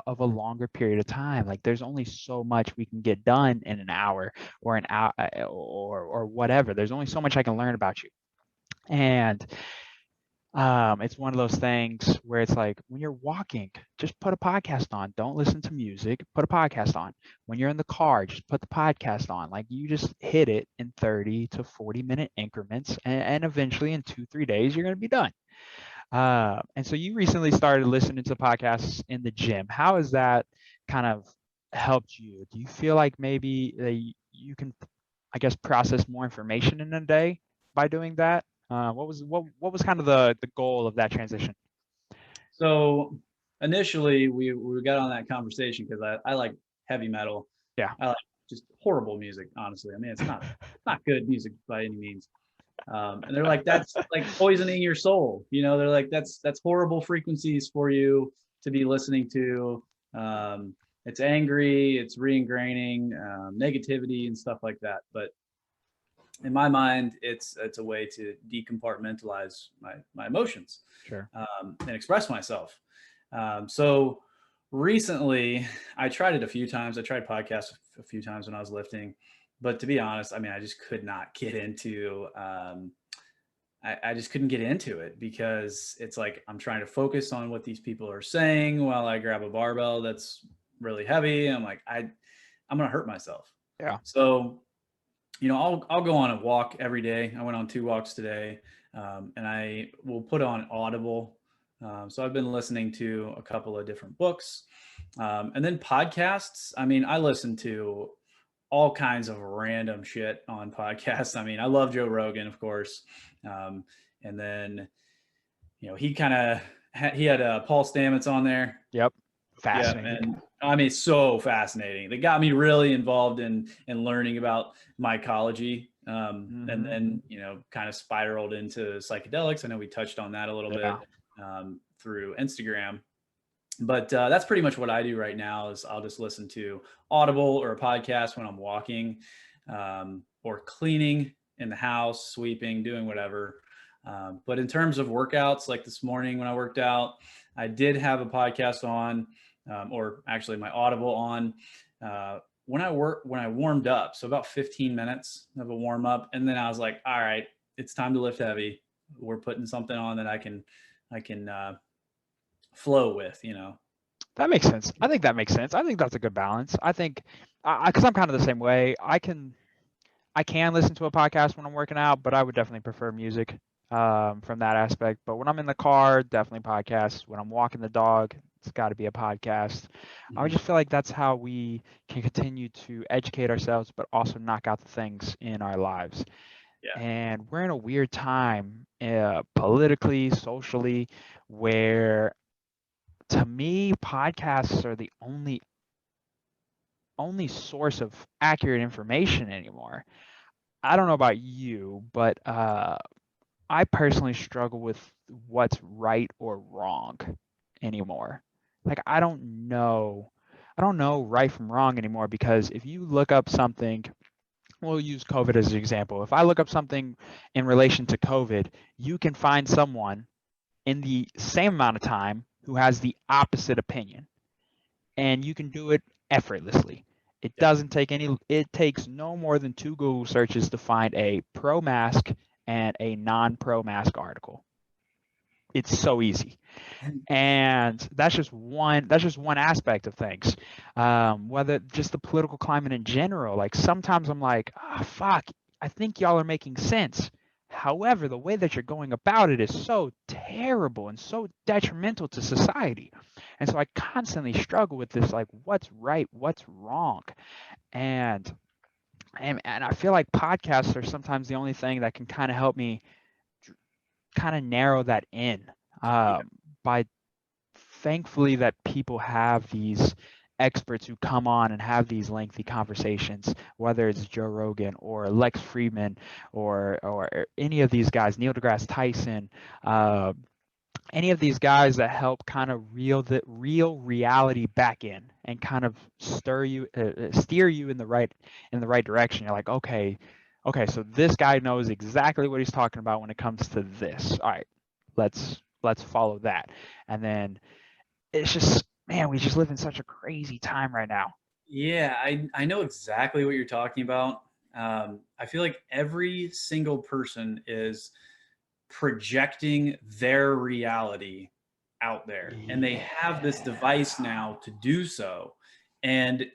of a longer period of time. Like, there's only so much we can get done in an hour or an hour or whatever. There's only so much I can learn about you. And it's one of those things where it's like when you're walking, just put a podcast on. Don't listen to music. Put a podcast on. When you're in the car, just put the podcast on. Like, you just hit it in 30 to 40-minute increments, and eventually in 2-3 days you're going to be done. And so you recently started listening to podcasts in the gym. How has that kind of helped you? Do you feel like maybe you can, I guess, process more information in a day by doing that? What was kind of the goal of that transition? So initially we got on that conversation because I like heavy metal. Yeah. I like just horrible music, honestly. I mean, it's not good music by any means. And they're like, that's like poisoning your soul. They're like, that's horrible frequencies for you to be listening to. It's angry, it's re-ingraining, negativity and stuff like that. But in my mind, it's a way to decompartmentalize my emotions, Sure. and express myself. So Recently, I tried it a few times. I tried podcasts a few times when I was lifting, but to be honest, I mean, I just could not get into. I just couldn't get into it because it's like I'm trying to focus on what these people are saying while I grab a barbell that's really heavy. I'm like, I'm gonna hurt myself. Yeah. So, I'll go on a walk every day. I went on 2 walks today, and I will put on Audible. So I've been listening to a couple of different books, and then podcasts. I mean, I listen to all kinds of random shit on podcasts. I mean, I love Joe Rogan, of course, and then he kind of he had Paul Stamets on there. Yep. Yeah, Fascinating. and I mean, so fascinating. They got me really involved in learning about mycology, and then kind of spiraled into psychedelics. I know we touched on that a little Yeah. bit through Instagram, but that's pretty much what I do right now. Is I'll just listen to Audible or a podcast when I'm walking, or cleaning in the house, sweeping, doing whatever. But in terms of workouts, like this morning when I worked out, I did have a podcast on, or actually my Audible on, when I warmed up. So about 15 minutes of a warm up, and then I was like, all right, it's time to lift heavy. We're putting something on that I can flow with. That makes sense. I think that makes sense. I think that's a good balance. I think, because I'm kind of the same way. I can listen to a podcast when I'm working out, but I would definitely prefer music from that aspect. But when I'm in the car, definitely podcasts. When I'm walking the dog, it's got to be a podcast. I would just feel like that's how we can continue to educate ourselves, but also knock out the things in our lives. Yeah. And we're in a weird time, politically, socially, where to me, podcasts are the only source of accurate information anymore. I don't know about you, but I personally struggle with what's right or wrong anymore. Like I don't know right from wrong anymore, because if you look up something, we'll use COVID as an example. If I look up something in relation to COVID, you can find someone in the same amount of time who has the opposite opinion, and you can do it effortlessly. Yeah. It takes no more than 2 Google searches to find a pro mask and a non-pro mask article. It's so easy. And that's just one aspect of things. Whether just the political climate in general, like sometimes I'm like, fuck, I think y'all are making sense. However, the way that you're going about it is so terrible and so detrimental to society. And so I constantly struggle with this, like, what's right, what's wrong. And and I feel like podcasts are sometimes the only thing that can kind of help me kind of narrow that in, Yeah. by thankfully that people have these experts who come on and have these lengthy conversations, whether it's Joe Rogan or Lex Friedman or any of these guys, Neil deGrasse Tyson, uh, any of these guys that help kind of reel the real reality back in and kind of steer you in the right direction. You're like, okay, so this guy knows exactly what he's talking about when it comes to this. All right, let's follow that. And then it's just, man, we just live in such a crazy time right now. Yeah, I know exactly what you're talking about. I feel like every single person is projecting their reality out there, and they have this device Yeah. now to do so. And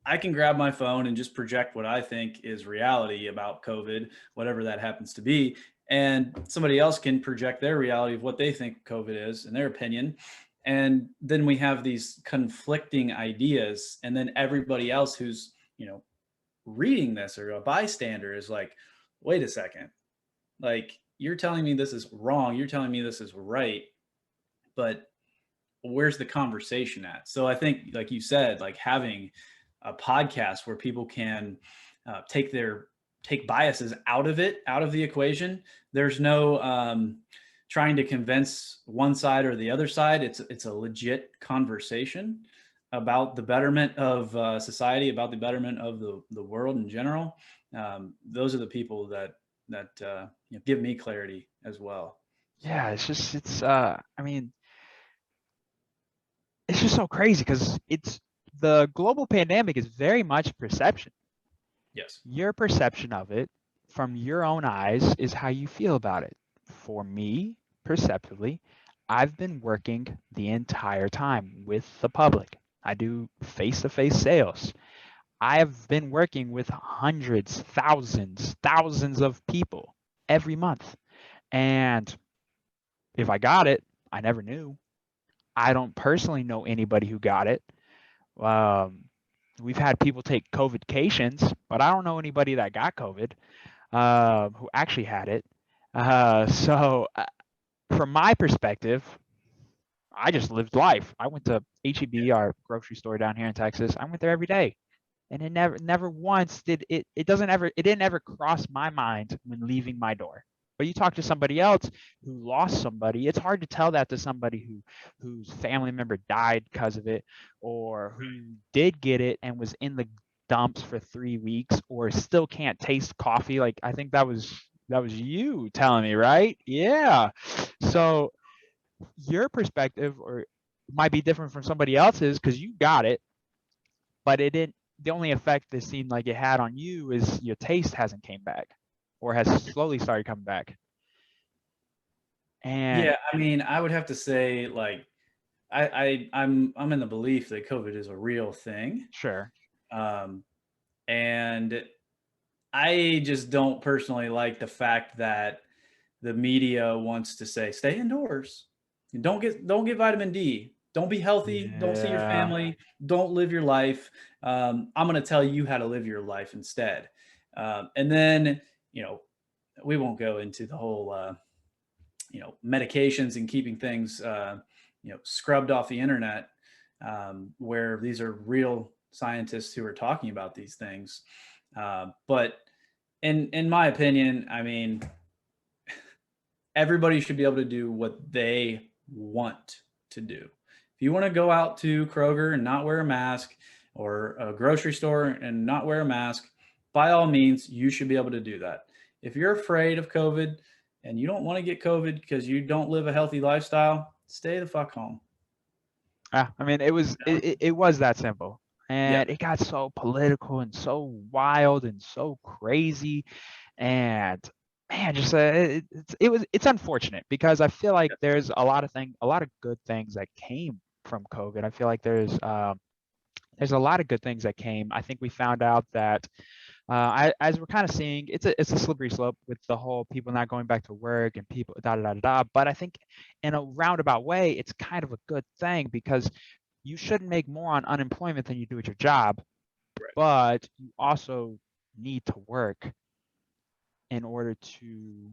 I can grab my phone and just project what I think is reality about COVID, whatever that happens to be. And somebody else can project their reality of what they think COVID is and their opinion. And then we have these conflicting ideas. And then everybody else who's, reading this or a bystander is like, wait a second. Like, you're telling me this is wrong. You're telling me this is right. But where's the conversation at? So I think, like you said, like having a podcast where people can take biases out of the equation. There's no trying to convince one side or the other side. It's a legit conversation about the betterment of society, about the betterment of the world in general. Those are the people that give me clarity as well. So Yeah, it's just I mean, it's just so crazy because the global pandemic is very much perception. Yes. Your perception of it from your own eyes is how you feel about it. For me, perceptively, I've been working the entire time with the public. I do face to face sales. I have been working with hundreds, thousands of people every month. And if I got it, I never knew. I don't personally know anybody who got it. Um, we've had people take COVIDcations, but I don't know anybody that got COVID who actually had it. So, from my perspective, I just lived life. I went to HEB, our grocery store down here in Texas. I went there every day, and it never once did it. It didn't ever cross my mind when leaving my door. But you talk to somebody else who lost somebody, it's hard to tell that to somebody whose family member died because of it, or who did get it and was in the dumps for 3 weeks, or still can't taste coffee. Like I think that was you telling me, right? Yeah. So your perspective or might be different from somebody else's because you got it, but it didn't. The only effect it seemed like it had on you is your taste hasn't came back, or has slowly started coming back. And Yeah, I mean, I would have to say, like, I'm in the belief that COVID is a real thing, sure, um, and I just don't personally like the fact that the media wants to say stay indoors, don't get vitamin D, don't be healthy, don't see your yeah, family, don't live your life. I'm going to tell you how to live your life instead, and then you know we won't go into the whole medications and keeping things scrubbed off the internet, where these are real scientists who are talking about these things. But in my opinion, I mean, everybody should be able to do what they want to do. If you want to go out to Kroger and not wear a mask, or a grocery store and not wear a mask, by all means, you should be able to do that. If you're afraid of COVID and you don't want to get COVID because you don't live a healthy lifestyle, stay the fuck home. I mean, it was that simple, Yeah. and it got so political and so wild and so crazy, and man, just it's unfortunate because I feel like there's a lot of good things that came from COVID. I feel like there's a lot of good things that came. I think we found out that as we're kind of seeing, it's a slippery slope with the whole people not going back to work and people da da da da. Da. But I think in a roundabout way, it's kind of a good thing because you shouldn't make more on unemployment than you do at your job, Right. but you also need to work in order to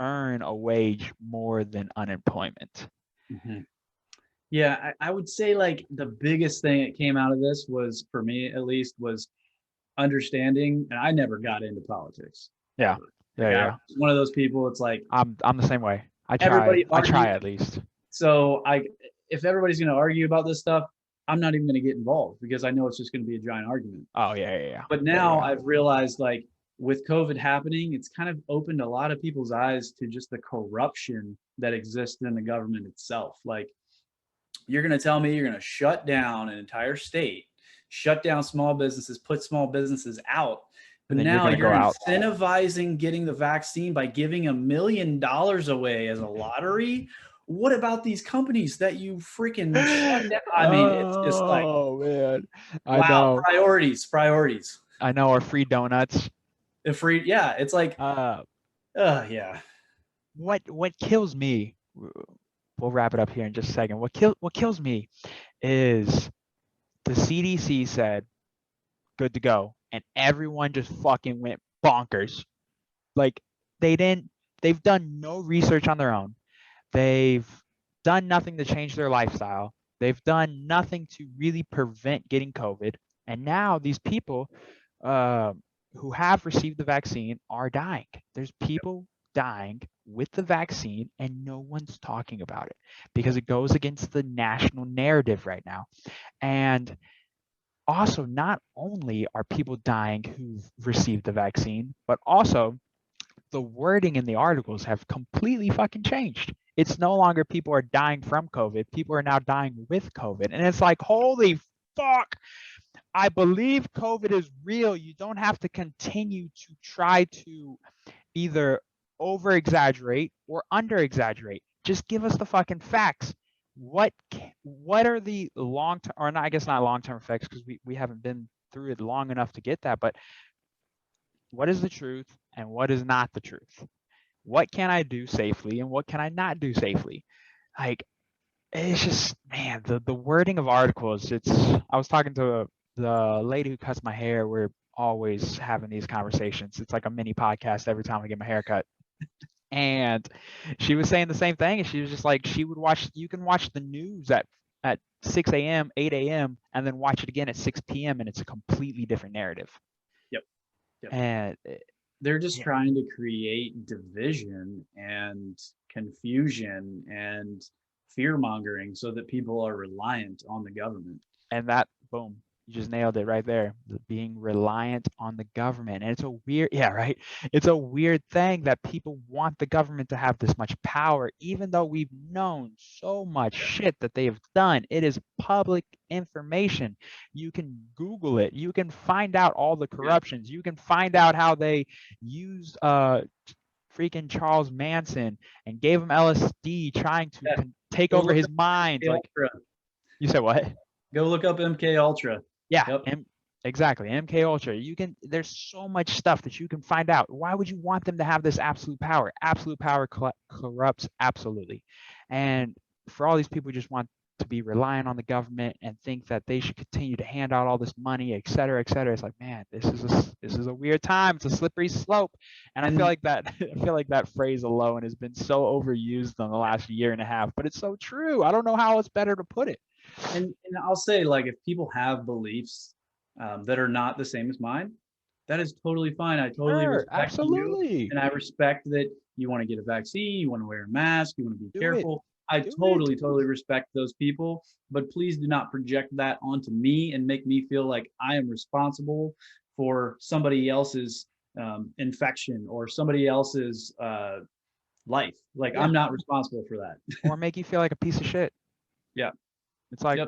earn a wage more than unemployment. Mhm. Yeah, I would say like the biggest thing that came out of this was, for me at least, was understanding. And I never got into politics Yeah, ever. yeah, Like, I was yeah. one of those people. It's like I'm the same way. I try. everybody I argues. try at least. So if everybody's going to argue about this stuff, I'm not even going to get involved because I know it's just going to be a giant argument. Oh yeah, yeah, yeah. But There you now go. I've realized, like, with COVID happening, it's kind of opened a lot of people's eyes to just the corruption that exists in the government itself. Like, you're going to tell me you're going to shut down an entire state, shut down small businesses, put small businesses out, but And then you're now gonna you're go out. incentivizing getting the vaccine by giving $1 million away as a lottery. What about these companies that you freaking shut down? I mean, it's just like, Oh man, I wow, know. priorities. I know. Or free donuts. The free, yeah, it's like, Uh, yeah, what kills me? We'll wrap it up here in just a second. What kills me is the CDC said good to go, and everyone just fucking went bonkers. Like they didn't. They've done no research on their own. They've done nothing to change their lifestyle. They've done nothing to really prevent getting COVID. And now these people uh, who have received the vaccine are dying. There's people dying with the vaccine, and no one's talking about it because it goes against the national narrative right now. And also, not only are people dying who've received the vaccine, but also the wording in the articles have completely fucking changed. It's no longer people are dying from COVID. People are now dying with COVID. And it's like, holy fuck. I believe COVID is real. You don't have to continue to try to either over exaggerate or under exaggerate. Just give us the fucking facts. What are the long term, or not, I guess not long term effects, because we haven't been through it long enough to get that, but what is the truth and what is not the truth? What can I do safely and what can I not do safely? Like, it's just, man, the wording of articles, I was talking to the lady who cuts my hair. We're always having these conversations. It's like a mini podcast every time I get my hair cut. And she was saying the same thing. And she was just like, you can watch the news at 6 a.m., 8 a.m., and then watch it again at 6 p.m. and it's a completely different narrative. Yep. And they're just trying to create division and confusion and fear mongering so that people are reliant on the government. And that, boom, you just nailed it right there. Being reliant on the government. And it's a weird, yeah, right. It's a weird thing that people want the government to have this much power, even though we've known so much shit that they have done. It is public information. You can Google it. You can find out all the corruptions. You can find out how they used freaking Charles Manson and gave him LSD, trying to take over his mind. Like, you said what? Go look up MK Ultra. Yeah, yep. Exactly. MK Ultra. There's so much stuff that you can find out. Why would you want them to have this absolute power? Absolute power corrupts absolutely. And for all these people who just want to be reliant on the government and think that they should continue to hand out all this money, et cetera, it's like, man, this is a weird time. It's a slippery slope. And I feel like that phrase alone has been so overused in the last year and a half, but it's so true. I don't know how else better to put it. And I'll say, like, if people have beliefs that are not the same as mine, that is totally fine. I totally respect you, and I respect that you want to get a vaccine, you want to wear a mask, you want to be careful. I totally respect those people, but please do not project that onto me and make me feel like I am responsible for somebody else's infection or somebody else's life. Like, I'm not responsible for that. Or make you feel like a piece of shit. Yeah. It's like,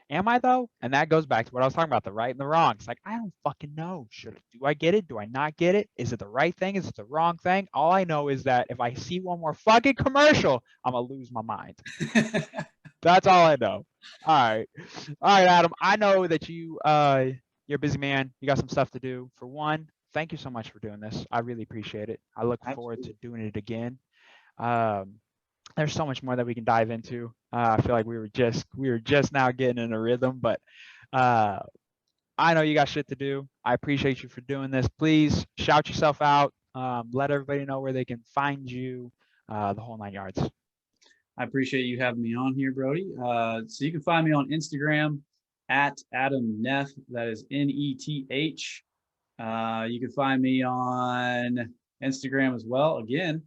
am I though? And that goes back to what I was talking about, the right and the wrong. It's like, I don't fucking know. Do I get it? Do I not get it? Is it the right thing? Is it the wrong thing? All I know is that if I see one more fucking commercial, I'm gonna lose my mind. That's all I know. All right, Adam. I know that you're a busy man. You got some stuff to do. For one, thank you so much for doing this. I really appreciate it. I look forward to doing it again. There's so much more that we can dive into. I feel like we were just now getting in a rhythm, but I know you got shit to do. I appreciate you for doing this. Please shout yourself out. Let everybody know where they can find you, the whole 9 yards. I appreciate you having me on here, Brodey. So you can find me on Instagram at Adam Neth. That is Neth. You can find me on Instagram as well. Again,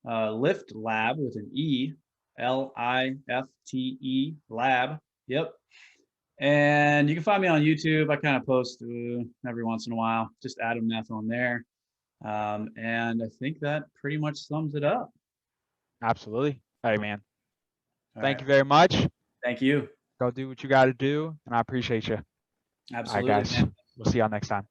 Lift Lab with an E, Lifte Lab. Yep. And you can find me on YouTube. I kind of post every once in a while, just Adam Neth on there. And I think that pretty much sums it up. Absolutely. All right, man. Thank you very much. Thank you. Go do what you got to do, and I appreciate you. Absolutely. All right, guys. We'll see y'all next time.